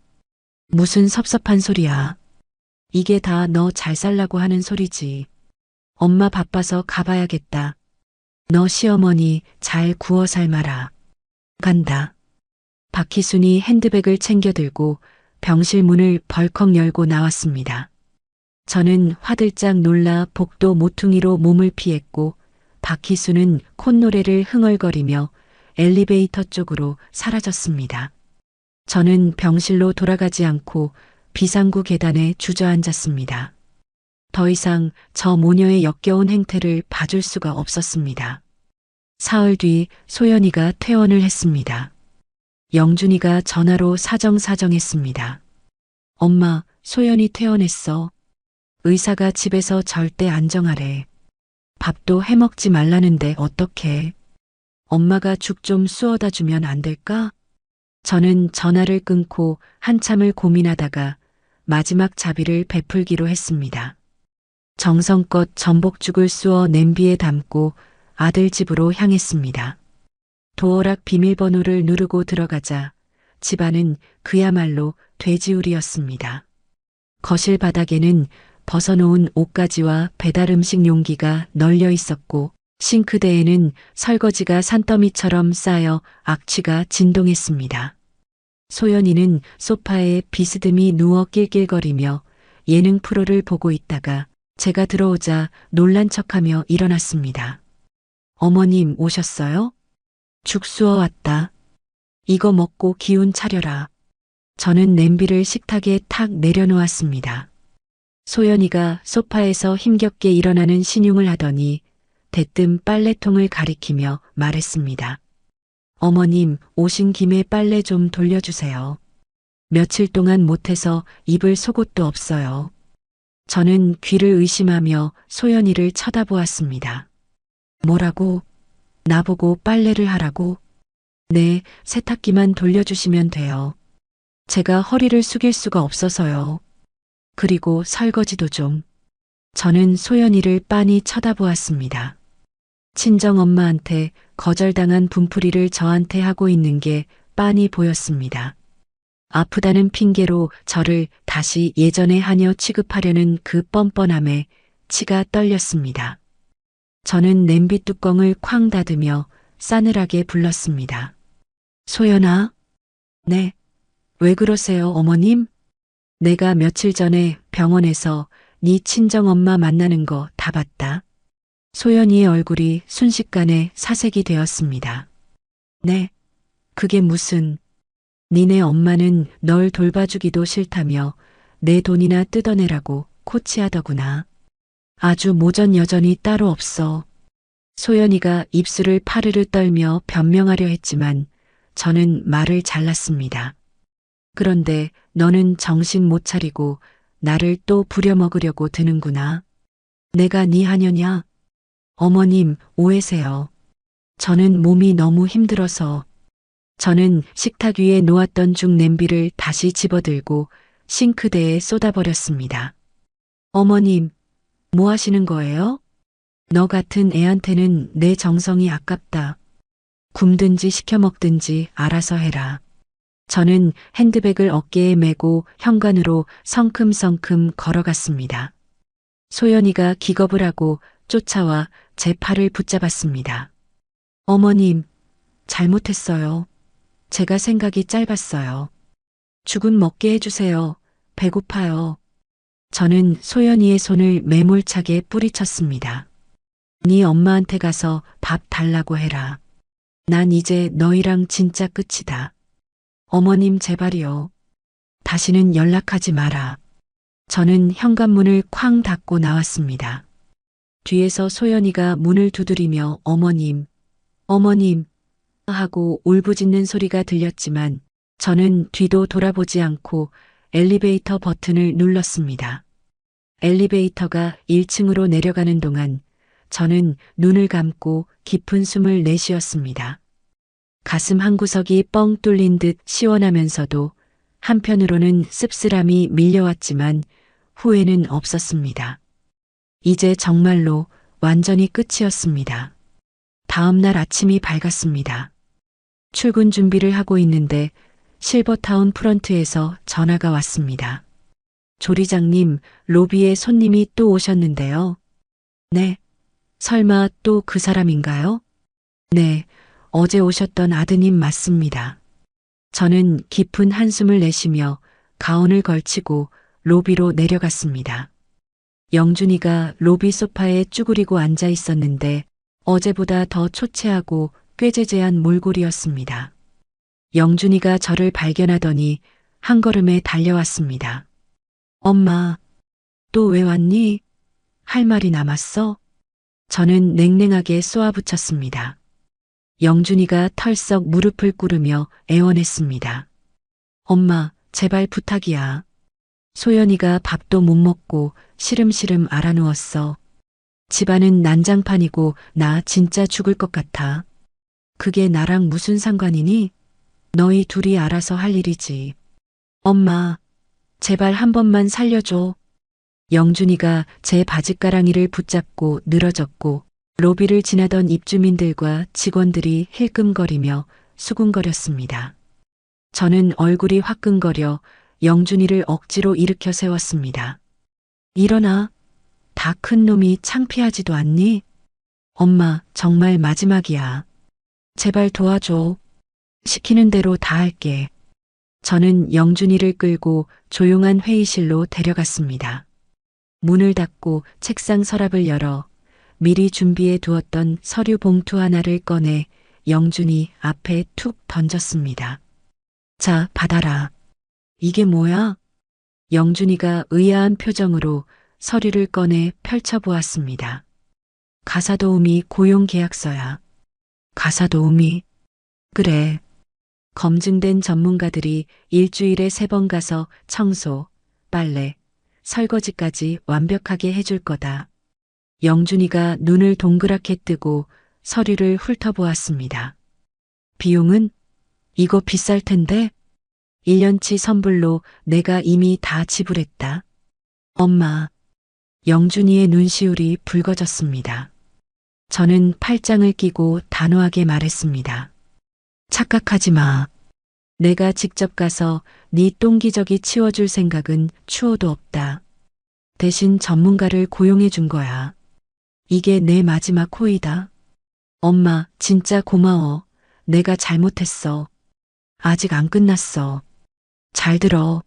무슨 섭섭한 소리야. 이게 다 너 잘 살라고 하는 소리지. 엄마 바빠서 가봐야겠다. 너 시어머니 잘 구워 삶아라. 간다. 박희순이 핸드백을 챙겨 들고 병실 문을 벌컥 열고 나왔습니다. 저는 화들짝 놀라 복도 모퉁이로 몸을 피했고 박희순은 콧노래를 흥얼거리며 엘리베이터 쪽으로 사라졌습니다. 저는 병실로 돌아가지 않고 비상구 계단에 주저앉았습니다. 더 이상 저 모녀의 역겨운 행태를 봐줄 수가 없었습니다. 사흘 뒤 소연이가 퇴원을 했습니다. 영준이가 전화로 사정했습니다. 엄마, 소연이 퇴원했어. 의사가 집에서 절대 안정하래. 밥도 해먹지 말라는데 어떡해. 엄마가 죽 좀 쑤어다 주면 안 될까? 저는 전화를 끊고 한참을 고민하다가 마지막 자비를 베풀기로 했습니다. 정성껏 전복죽을 쑤어 냄비에 담고 아들 집으로 향했습니다. 도어락 비밀번호를 누르고 들어가자 집안은 그야말로 돼지우리였습니다. 거실 바닥에는 벗어놓은 옷가지와 배달 음식 용기가 널려 있었고 싱크대에는 설거지가 산더미처럼 쌓여 악취가 진동했습니다. 소연이는 소파에 비스듬히 누워 낄낄거리며 예능 프로를 보고 있다가 제가 들어오자 놀란 척하며 일어났습니다. 어머님 오셨어요? 죽 쑤어 왔다. 이거 먹고 기운 차려라. 저는 냄비를 식탁에 탁 내려놓았습니다. 소연이가 소파에서 힘겹게 일어나는 신용을 하더니 대뜸 빨래통을 가리키며 말했습니다. 어머님, 오신 김에 빨래 좀 돌려주세요. 며칠 동안 못해서 입을 속옷도 없어요. 저는 귀를 의심하며 소연이를 쳐다보았습니다. 뭐라고? 나보고 빨래를 하라고? 네, 세탁기만 돌려주시면 돼요. 제가 허리를 숙일 수가 없어서요. 그리고 설거지도 좀. 저는 소연이를 빤히 쳐다보았습니다. 친정엄마한테 거절당한 분풀이를 저한테 하고 있는 게 빤히 보였습니다. 아프다는 핑계로 저를 다시 예전의 하녀 취급하려는 그 뻔뻔함에 치가 떨렸습니다. 저는 냄비 뚜껑을 쾅 닫으며 싸늘하게 불렀습니다. 소연아? 네. 왜 그러세요, 어머님? 내가 며칠 전에 병원에서 네 친정엄마 만나는 거 다 봤다. 소연이의 얼굴이 순식간에 사색이 되었습니다. 네. 그게 무슨... 니네 엄마는 널 돌봐주기도 싫다며 내 돈이나 뜯어내라고 코치하더구나. 아주 모전 여전히 따로 없어. 소연이가 입술을 파르르 떨며 변명하려 했지만 저는 말을 잘랐습니다. 그런데 너는 정신 못 차리고 나를 또 부려먹으려고 드는구나. 내가 네 하녀냐? 어머님, 오해세요. 저는 몸이 너무 힘들어서. 저는 식탁 위에 놓았던 죽 냄비를 다시 집어들고 싱크대에 쏟아버렸습니다. 어머님, 뭐 하시는 거예요? 너 같은 애한테는 내 정성이 아깝다. 굶든지 시켜 먹든지 알아서 해라. 저는 핸드백을 어깨에 메고 현관으로 성큼성큼 걸어갔습니다. 소연이가 기겁을 하고 쫓아와 제 팔을 붙잡았습니다. 어머님, 잘못했어요. 제가 생각이 짧았어요. 죽은 먹게 해주세요. 배고파요. 저는 소연이의 손을 매몰차게 뿌리쳤습니다. 네 엄마한테 가서 밥 달라고 해라. 난 이제 너희랑 진짜 끝이다. 어머님 제발이요. 다시는 연락하지 마라. 저는 현관문을 쾅 닫고 나왔습니다. 뒤에서 소연이가 문을 두드리며 어머님, 어머님 하고 울부짖는 소리가 들렸지만 저는 뒤도 돌아보지 않고 엘리베이터 버튼을 눌렀습니다. 엘리베이터가 1층으로 내려가는 동안 저는 눈을 감고 깊은 숨을 내쉬었습니다. 가슴 한구석이 뻥 뚫린 듯 시원하면서도 한편으로는 씁쓸함이 밀려왔지만 후회는 없었습니다. 이제 정말로 완전히 끝이었습니다. 다음 날 아침이 밝았습니다. 출근 준비를 하고 있는데 실버타운 프런트에서 전화가 왔습니다. 조리장님, 로비에 손님이 또 오셨는데요. 네. 설마 또 그 사람인가요? 네. 어제 오셨던 아드님 맞습니다. 저는 깊은 한숨을 내쉬며 가운을 걸치고 로비로 내려갔습니다. 영준이가 로비 소파에 쭈그리고 앉아 있었는데 어제보다 더 초췌하고 꾀재재한 몰골이었습니다. 영준이가 저를 발견하더니 한 걸음에 달려왔습니다. 엄마, 또 왜 왔니? 할 말이 남았어? 저는 냉랭하게 쏘아붙였습니다. 영준이가 털썩 무릎을 꿇으며 애원했습니다. 엄마, 제발 부탁이야. 소연이가 밥도 못 먹고 시름시름 알아누웠어. 집안은 난장판이고 나 진짜 죽을 것 같아. 그게 나랑 무슨 상관이니? 너희 둘이 알아서 할 일이지. 엄마, 제발 한 번만 살려줘. 영준이가 제 바짓가랑이를 붙잡고 늘어졌고 로비를 지나던 입주민들과 직원들이 힐끔거리며 수군거렸습니다. 저는 얼굴이 화끈거려 영준이를 억지로 일으켜 세웠습니다. 일어나. 다 큰 놈이 창피하지도 않니? 엄마, 정말 마지막이야. 제발 도와줘. 시키는 대로 다 할게. 저는 영준이를 끌고 조용한 회의실로 데려갔습니다. 문을 닫고 책상 서랍을 열어 미리 준비해 두었던 서류 봉투 하나를 꺼내 영준이 앞에 툭 던졌습니다. 자, 받아라. 이게 뭐야? 영준이가 의아한 표정으로 서류를 꺼내 펼쳐보았습니다. 가사도우미 고용계약서야. 가사도우미? 그래. 검증된 전문가들이 일주일에 3번 가서 청소, 빨래, 설거지까지 완벽하게 해줄 거다. 영준이가 눈을 동그랗게 뜨고 서류를 훑어보았습니다. 비용은? 이거 비쌀 텐데? 1년치 선불로 내가 이미 다 지불했다. 엄마. 영준이의 눈시울이 붉어졌습니다. 저는 팔짱을 끼고 단호하게 말했습니다. 착각하지 마. 내가 직접 가서 네 똥기저귀 치워줄 생각은 추호도 없다. 대신 전문가를 고용해 준 거야. 이게 내 마지막 호의다. 엄마, 진짜 고마워. 내가 잘못했어. 아직 안 끝났어. 잘 들어.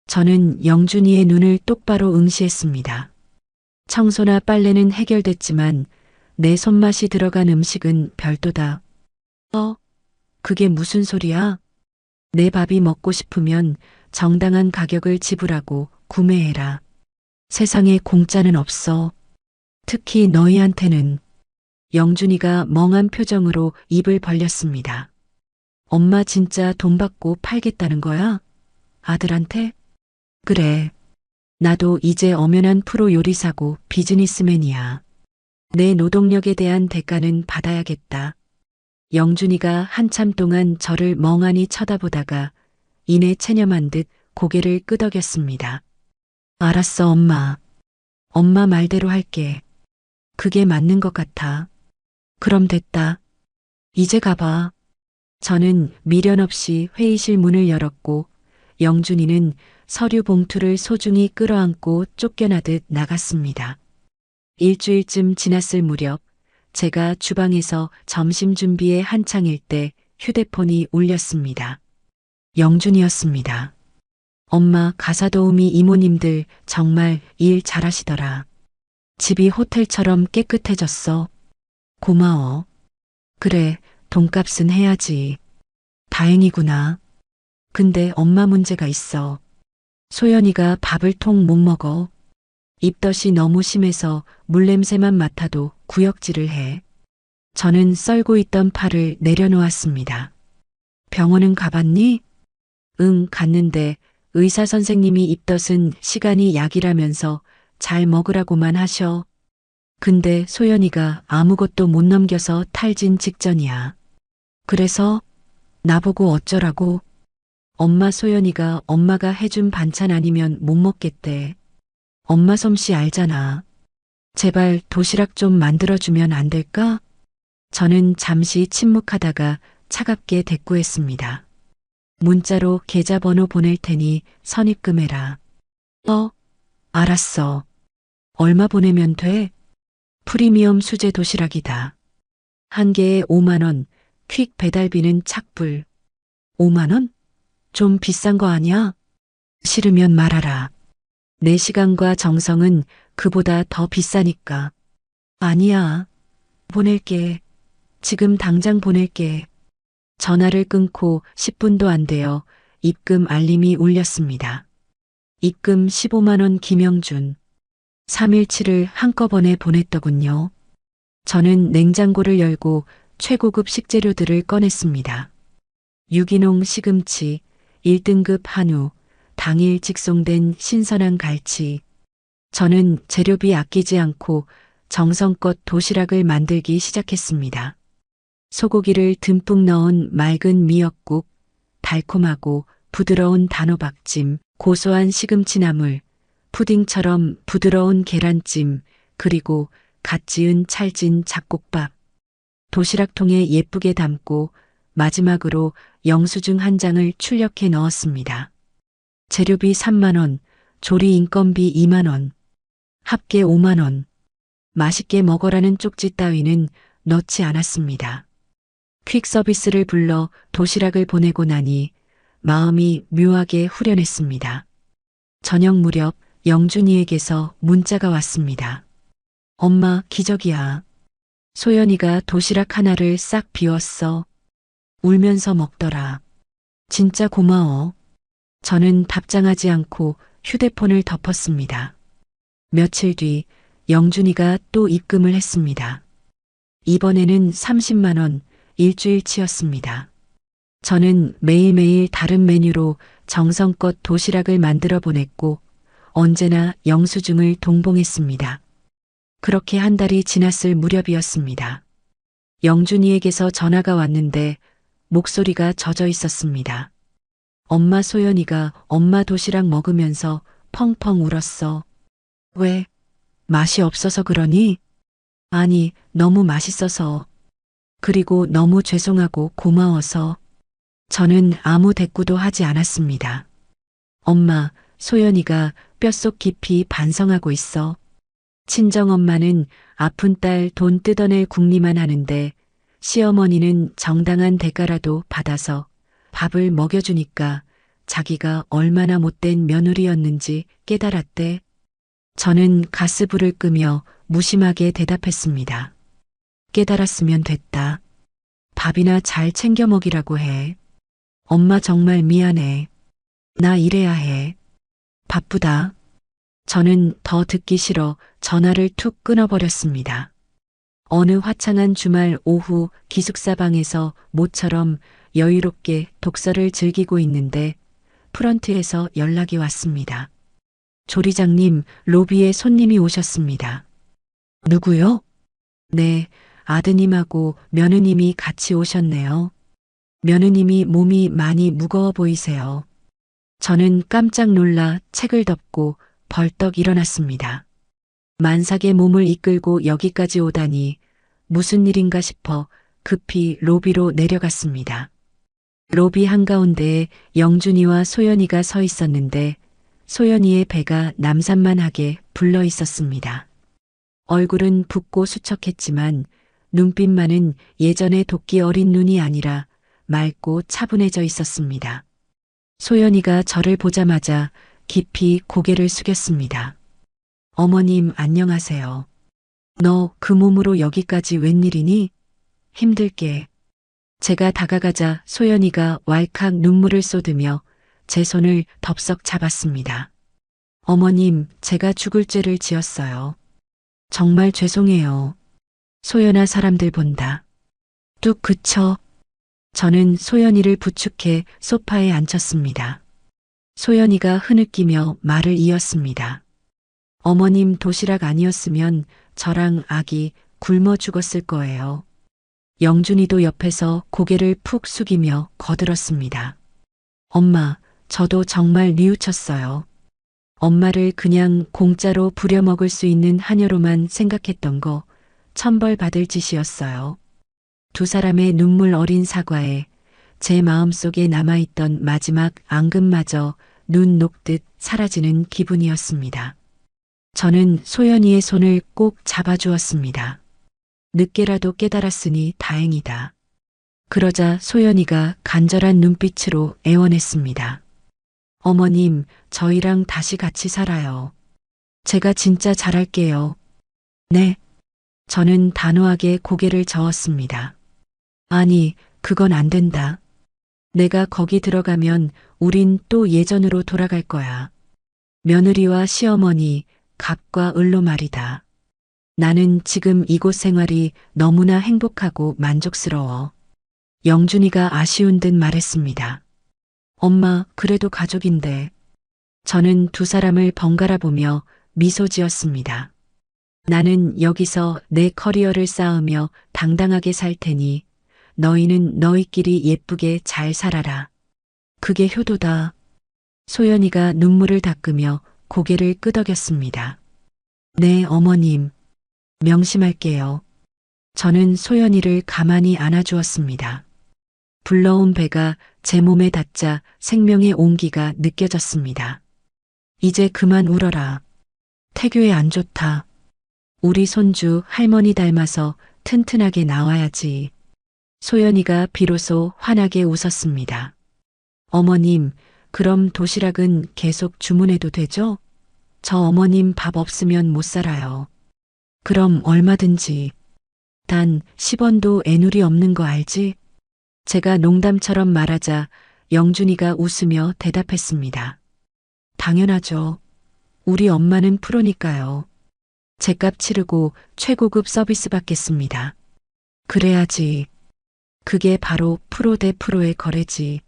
저는 영준이의 눈을 똑바로 응시했습니다. 청소나 빨래는 해결됐지만 내 손맛이 들어간 음식은 별도다. 그게 무슨 소리야? 내 밥이 먹고 싶으면 정당한 가격을 지불하고 구매해라. 세상에 공짜는 없어. 특히 너희한테는. 영준이가 멍한 표정으로 입을 벌렸습니다. 엄마 진짜 돈 받고 팔겠다는 거야? 아들한테? 그래. 나도 이제 엄연한 프로 요리사고 비즈니스맨이야. 내 노동력에 대한 대가는 받아야겠다. 영준이가 한참 동안 저를 멍하니 쳐다보다가 이내 체념한 듯 고개를 끄덕였습니다. 알았어, 엄마. 엄마 말대로 할게. 그게 맞는 것 같아. 그럼 됐다. 이제 가봐. 저는 미련 없이 회의실 문을 열었고 영준이는 서류 봉투를 소중히 끌어안고 쫓겨나듯 나갔습니다. 일주일쯤 지났을 무렵 제가 주방에서 점심 준비에 한창일 때 휴대폰이 울렸습니다. 영준이었습니다. 엄마, 가사도우미 이모님들 정말 일 잘하시더라. 집이 호텔처럼 깨끗해졌어. 고마워. 그래, 돈값은 해야지. 다행이구나. 근데 엄마 문제가 있어. 소연이가 밥을 통 못 먹어. 입덧이 너무 심해서 물냄새만 맡아도 구역질을 해. 저는 썰고 있던 팔을 내려놓았습니다. 병원은 가봤니? 응, 갔는데 의사 선생님이 입덧은 시간이 약이라면서 잘 먹으라고만 하셔. 근데 소연이가 아무것도 못 넘겨서 탈진 직전이야. 그래서 나보고 어쩌라고? 엄마, 소연이가 엄마가 해준 반찬 아니면 못 먹겠대. 엄마 솜씨 알잖아. 제발 도시락 좀 만들어주면 안 될까? 저는 잠시 침묵하다가 차갑게 대꾸했습니다. 문자로 계좌번호 보낼 테니 선입금해라. 알았어. 얼마 보내면 돼? 프리미엄 수제 도시락이다. 한 개에 5만 원, 퀵 배달비는 착불. 5만 원? 좀 비싼 거 아니야? 싫으면 말하라. 내 시간과 정성은 그보다 더 비싸니까. 아니야. 보낼게. 지금 당장 보낼게. 전화를 끊고 10분도 안 되어 입금 알림이 울렸습니다. 입금 15만 원 김영준. 3일치를 한꺼번에 보냈더군요. 저는 냉장고를 열고 최고급 식재료들을 꺼냈습니다. 유기농 시금치, 1등급 한우, 당일 직송된 신선한 갈치. 저는 재료비 아끼지 않고 정성껏 도시락을 만들기 시작했습니다. 소고기를 듬뿍 넣은 맑은 미역국, 달콤하고 부드러운 단호박찜, 고소한 시금치나물, 푸딩처럼 부드러운 계란찜, 그리고 갓 지은 찰진 잡곡밥. 도시락통에 예쁘게 담고 마지막으로 영수증 한 장을 출력해 넣었습니다. 재료비 3만 원, 조리 인건비 2만 원, 합계 5만 원. 맛있게 먹어라는 쪽지 따위는 넣지 않았습니다. 퀵 서비스를 불러 도시락을 보내고 나니 마음이 묘하게 후련했습니다. 저녁 무렵 영준이에게서 문자가 왔습니다. 엄마, 기적이야. 소연이가 도시락 하나를 싹 비웠어. 울면서 먹더라. 진짜 고마워. 저는 답장하지 않고 휴대폰을 덮었습니다. 며칠 뒤 영준이가 또 입금을 했습니다. 이번에는 30만 원, 일주일치였습니다. 저는 매일매일 다른 메뉴로 정성껏 도시락을 만들어 보냈고 언제나 영수증을 동봉했습니다. 그렇게 한 달이 지났을 무렵이었습니다. 영준이에게서 전화가 왔는데 목소리가 젖어 있었습니다. 엄마, 소연이가 엄마 도시락 먹으면서 펑펑 울었어. 왜? 맛이 없어서 그러니? 아니, 너무 맛있어서. 그리고 너무 죄송하고 고마워서. 저는 아무 대꾸도 하지 않았습니다. 엄마, 소연이가 뼛속 깊이 반성하고 있어. 친정엄마는 아픈 딸 돈 뜯어낼 궁리만 하는데 시어머니는 정당한 대가라도 받아서 밥을 먹여주니까 자기가 얼마나 못된 며느리였는지 깨달았대. 저는 가스불을 끄며 무심하게 대답했습니다. 깨달았으면 됐다. 밥이나 잘 챙겨 먹이라고 해. 엄마 정말 미안해. 나 일해야 해. 바쁘다. 저는 더 듣기 싫어 전화를 툭 끊어버렸습니다. 어느 화창한 주말 오후 기숙사방에서 모처럼 여유롭게 독서를 즐기고 있는데 프런트에서 연락이 왔습니다. 조리장님, 로비에 손님이 오셨습니다. 누구요? 네, 아드님하고 며느님이 같이 오셨네요. 며느님이 몸이 많이 무거워 보이세요. 저는 깜짝 놀라 책을 덮고 벌떡 일어났습니다. 만삭의 몸을 이끌고 여기까지 오다니 무슨 일인가 싶어 급히 로비로 내려갔습니다. 로비 한가운데에 영준이와 소연이가 서 있었는데 소연이의 배가 남산만하게 불러 있었습니다. 얼굴은 붓고 수척했지만 눈빛만은 예전의 도끼 어린 눈이 아니라 맑고 차분해져 있었습니다. 소연이가 저를 보자마자 깊이 고개를 숙였습니다. 어머님 안녕하세요. 너 그 몸으로 여기까지 웬일이니? 힘들게. 제가 다가가자 소연이가 왈칵 눈물을 쏟으며 제 손을 덥석 잡았습니다. 어머님, 제가 죽을 죄를 지었어요. 정말 죄송해요. 소연아 사람들 본다. 뚝 그쳐. 저는 소연이를 부축해 소파에 앉혔습니다. 소연이가 흐느끼며 말을 이었습니다. 어머님 도시락 아니었으면 저랑 아기 굶어 죽었을 거예요. 영준이도 옆에서 고개를 푹 숙이며 거들었습니다. 엄마, 저도 정말 뉘우쳤어요. 엄마를 그냥 공짜로 부려먹을 수 있는 하녀로만 생각했던 거 천벌 받을 짓이었어요. 두 사람의 눈물 어린 사과에 제 마음속에 남아있던 마지막 앙금마저 눈 녹듯 사라지는 기분이었습니다. 저는 소연이의 손을 꼭 잡아주었습니다. 늦게라도 깨달았으니 다행이다. 그러자 소연이가 간절한 눈빛으로 애원했습니다. 어머님, 저희랑 다시 같이 살아요. 제가 진짜 잘할게요. 네. 저는 단호하게 고개를 저었습니다. 아니, 그건 안 된다. 내가 거기 들어가면 우린 또 예전으로 돌아갈 거야. 며느리와 시어머니, 갑과 을로 말이다. 나는 지금 이곳 생활이 너무나 행복하고 만족스러워. 영준이가 아쉬운 듯 말했습니다. 엄마, 그래도 가족인데. 저는 두 사람을 번갈아 보며 미소 지었습니다. 나는 여기서 내 커리어를 쌓으며 당당하게 살 테니 너희는 너희끼리 예쁘게 잘 살아라. 그게 효도다. 소연이가 눈물을 닦으며 고개를 끄덕였습니다. 네, 어머님. 명심할게요. 저는 소연이를 가만히 안아주었습니다. 불러온 배가 제 몸에 닿자 생명의 온기가 느껴졌습니다. 이제 그만 울어라. 태교에 안 좋다. 우리 손주 할머니 닮아서 튼튼하게 나와야지. 소연이가 비로소 환하게 웃었습니다. 어머님, 그럼 도시락은 계속 주문해도 되죠? 저 어머님 밥 없으면 못 살아요. 그럼 얼마든지. 단 10원도 애누리 없는 거 알지? 제가 농담처럼 말하자 영준이가 웃으며 대답했습니다. 당연하죠. 우리 엄마는 프로니까요. 제값 치르고 최고급 서비스 받겠습니다. 그래야지. 그게 바로 프로 대 프로의 거래지.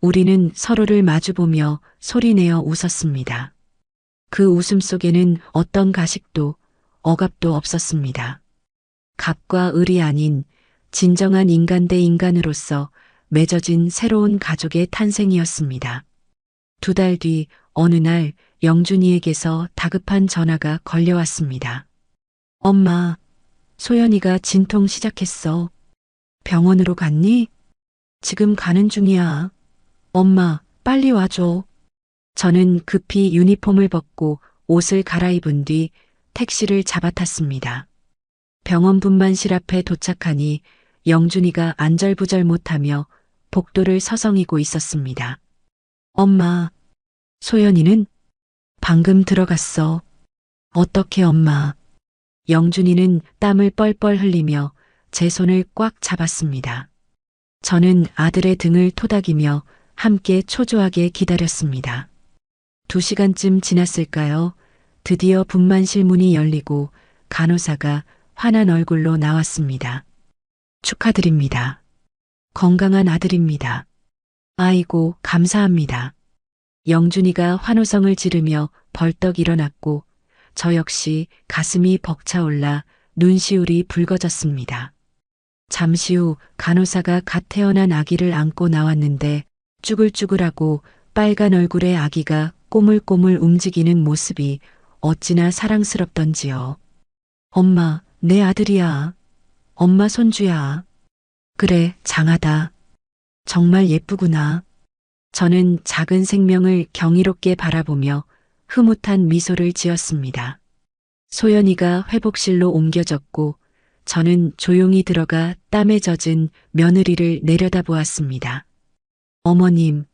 우리는 서로를 마주보며 소리내어 웃었습니다. 그 웃음 속에는 어떤 가식도 억압도 없었습니다. 갑과 을이 아닌 진정한 인간 대 인간으로서 맺어진 새로운 가족의 탄생이었습니다. 2달 뒤 어느 날 영준이에게서 다급한 전화가 걸려왔습니다. 엄마, 소연이가 진통 시작했어. 병원으로 갔니? 지금 가는 중이야. 엄마, 빨리 와줘. 저는 급히 유니폼을 벗고 옷을 갈아입은 뒤 택시를 잡아탔습니다. 병원 분만실 앞에 도착하니 영준이가 안절부절 못하며 복도를 서성이고 있었습니다. 엄마, 소연이는? 방금 들어갔어. 어떻게 엄마? 영준이는 땀을 뻘뻘 흘리며 제 손을 꽉 잡았습니다. 저는 아들의 등을 토닥이며 함께 초조하게 기다렸습니다. 2시간쯤 지났을까요? 드디어 분만실 문이 열리고 간호사가 환한 얼굴로 나왔습니다. 축하드립니다. 건강한 아들입니다. 아이고, 감사합니다. 영준이가 환호성을 지르며 벌떡 일어났고 저 역시 가슴이 벅차올라 눈시울이 붉어졌습니다. 잠시 후 간호사가 갓 태어난 아기를 안고 나왔는데 쭈글쭈글하고 빨간 얼굴의 아기가 꼬물꼬물 움직이는 모습이 어찌나 사랑스럽던지요. 엄마, 내 아들이야. 엄마 손주야. 그래, 장하다. 정말 예쁘구나. 저는 작은 생명을 경이롭게 바라보며 흐뭇한 미소를 지었습니다. 소연이가 회복실로 옮겨졌고 저는 조용히 들어가 땀에 젖은 며느리를 내려다보았습니다. 어머님,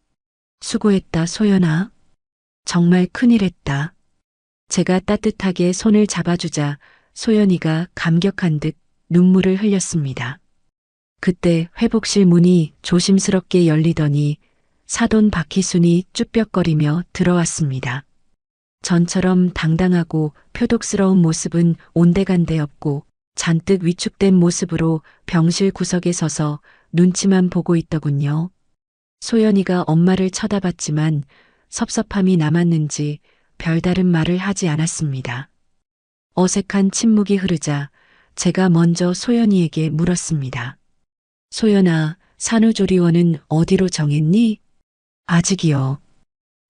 수고했다, 소연아. 정말 큰일했다. 제가 따뜻하게 손을 잡아주자 소연이가 감격한 듯 눈물을 흘렸습니다. 그때 회복실 문이 조심스럽게 열리더니 사돈 박희순이 쭈뼛거리며 들어왔습니다. 전처럼 당당하고 표독스러운 모습은 온데간데 없고 잔뜩 위축된 모습으로 병실 구석에 서서 눈치만 보고 있더군요. 소연이가 엄마를 쳐다봤지만 섭섭함이 남았는지 별다른 말을 하지 않았습니다. 어색한 침묵이 흐르자 제가 먼저 소연이에게 물었습니다. 소연아, 산후조리원은 어디로 정했니? 아직이요.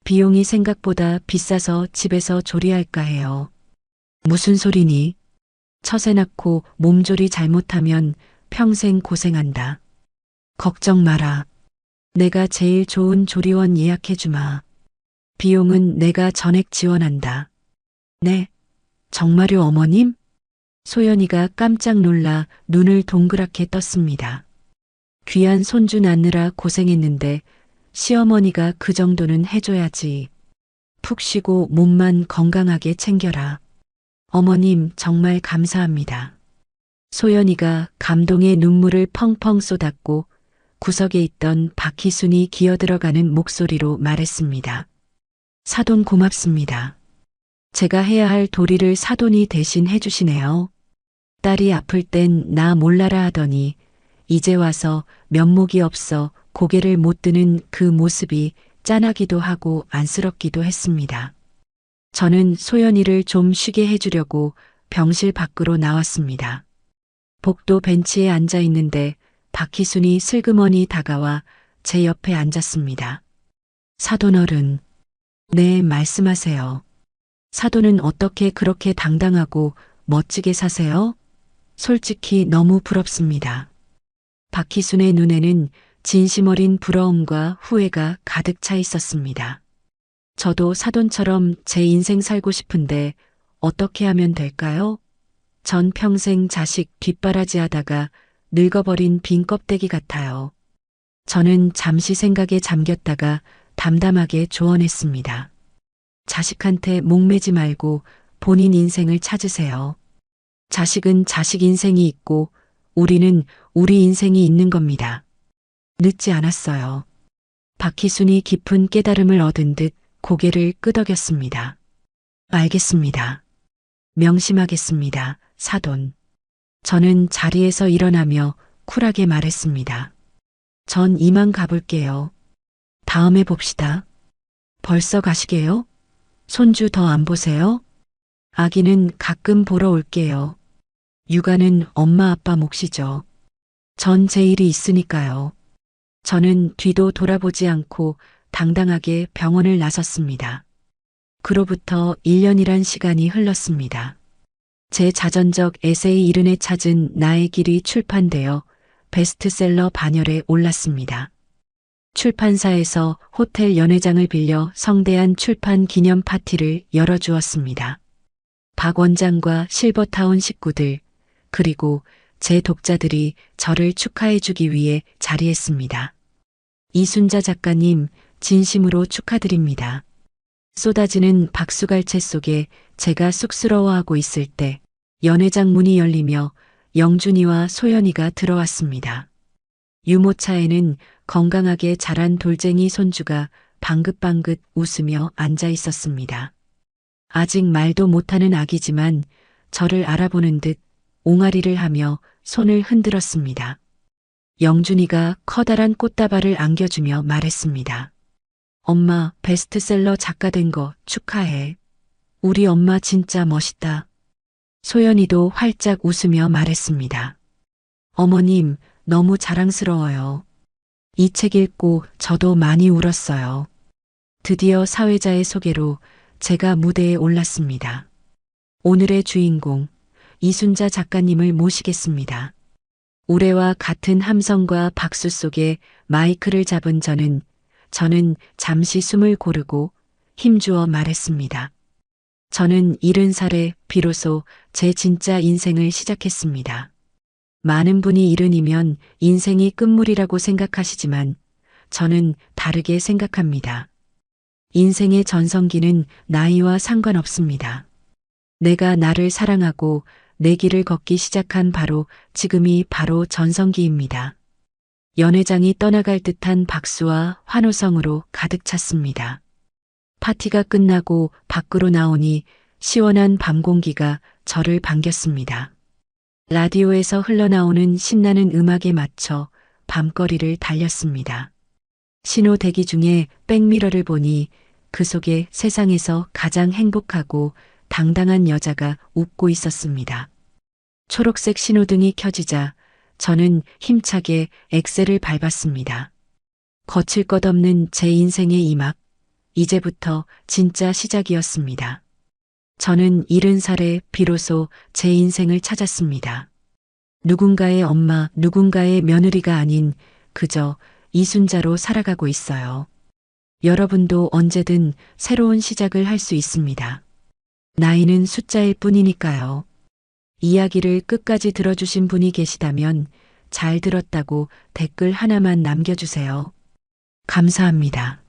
비용이 생각보다 비싸서 집에서 조리할까 해요. 무슨 소리니? 처세 낳고 몸조리 잘못하면 평생 고생한다. 걱정 마라. 내가 제일 좋은 조리원 예약해주마. 비용은 내가 전액 지원한다. 네, 정말요, 어머님? 소연이가 깜짝 놀라 눈을 동그랗게 떴습니다. 귀한 손주 낳느라 고생했는데 시어머니가 그 정도는 해줘야지. 푹 쉬고 몸만 건강하게 챙겨라. 어머님 정말 감사합니다. 소연이가 감동의 눈물을 펑펑 쏟았고 구석에 있던 박희순이 기어들어가는 목소리로 말했습니다. 사돈 고맙습니다. 제가 해야 할 도리를 사돈이 대신 해주시네요. 딸이 아플 땐 나 몰라라 하더니 이제 와서 면목이 없어 고개를 못 드는 그 모습이 짠하기도 하고 안쓰럽기도 했습니다. 저는 소연이를 좀 쉬게 해주려고 병실 밖으로 나왔습니다. 복도 벤치에 앉아 있는데 박희순이 슬그머니 다가와 제 옆에 앉았습니다. 사돈 어른, 네, 말씀하세요. 사돈은 어떻게 그렇게 당당하고 멋지게 사세요? 솔직히 너무 부럽습니다. 박희순의 눈에는 진심 어린 부러움과 후회가 가득 차 있었습니다. 저도 사돈처럼 제 인생 살고 싶은데 어떻게 하면 될까요? 전 평생 자식 뒷바라지 하다가 늙어버린 빈 껍데기 같아요. 저는 잠시 생각에 잠겼다가 담담하게 조언했습니다. 자식한테 목매지 말고 본인 인생을 찾으세요. 자식은 자식 인생이 있고 우리는 우리 인생이 있는 겁니다. 늦지 않았어요. 박희순이 깊은 깨달음을 얻은 듯 고개를 끄덕였습니다. 알겠습니다. 명심하겠습니다, 사돈. 저는 자리에서 일어나며 쿨하게 말했습니다. 전 이만 가볼게요. 다음에 봅시다. 벌써 가시게요? 손주 더 안 보세요? 아기는 가끔 보러 올게요. 육아는 엄마 아빠 몫이죠. 전 제 일이 있으니까요. 저는 뒤도 돌아보지 않고 당당하게 병원을 나섰습니다. 그로부터 1년이란 시간이 흘렀습니다. 제 자전적 에세이 이른에 찾은 나의 길이 출판되어 베스트셀러 반열에 올랐습니다. 출판사에서 호텔 연회장을 빌려 성대한 출판 기념 파티를 열어주었습니다. 박 원장과 실버타운 식구들, 그리고 제 독자들이 저를 축하해주기 위해 자리했습니다. 이순자 작가님, 진심으로 축하드립니다. 쏟아지는 박수갈채 속에 제가 쑥스러워하고 있을 때 연회장 문이 열리며 영준이와 소연이가 들어왔습니다. 유모차에는 건강하게 자란 돌쟁이 손주가 방긋방긋 웃으며 앉아 있었습니다. 아직 말도 못하는 아기지만 저를 알아보는 듯 옹알이를 하며 손을 흔들었습니다. 영준이가 커다란 꽃다발을 안겨주며 말했습니다. 엄마, 베스트셀러 작가 된 거 축하해. 우리 엄마 진짜 멋있다. 소연이도 활짝 웃으며 말했습니다. 어머님, 너무 자랑스러워요. 이 책 읽고 저도 많이 울었어요. 드디어 사회자의 소개로 제가 무대에 올랐습니다. 오늘의 주인공, 이순자 작가님을 모시겠습니다. 우레와 같은 함성과 박수 속에 마이크를 잡은 저는 잠시 숨을 고르고 힘주어 말했습니다. 저는 70살에 비로소 제 진짜 인생을 시작했습니다. 많은 분이 70이면 인생이 끝물이라고 생각하시지만 저는 다르게 생각합니다. 인생의 전성기는 나이와 상관없습니다. 내가 나를 사랑하고 내 길을 걷기 시작한 바로 지금이 바로 전성기입니다. 연회장이 떠나갈 듯한 박수와 환호성으로 가득 찼습니다. 파티가 끝나고 밖으로 나오니 시원한 밤 공기가 저를 반겼습니다. 라디오에서 흘러나오는 신나는 음악에 맞춰 밤거리를 달렸습니다. 신호 대기 중에 백미러를 보니 그 속에 세상에서 가장 행복하고 당당한 여자가 웃고 있었습니다. 초록색 신호등이 켜지자 저는 힘차게 엑셀을 밟았습니다. 거칠 것 없는 제 인생의 이막, 이제부터 진짜 시작이었습니다. 저는 70살에 비로소 제 인생을 찾았습니다. 누군가의 엄마, 누군가의 며느리가 아닌 그저 이순자로 살아가고 있어요. 여러분도 언제든 새로운 시작을 할 수 있습니다. 나이는 숫자일 뿐이니까요. 이야기를 끝까지 들어주신 분이 계시다면 잘 들었다고 댓글 하나만 남겨주세요. 감사합니다.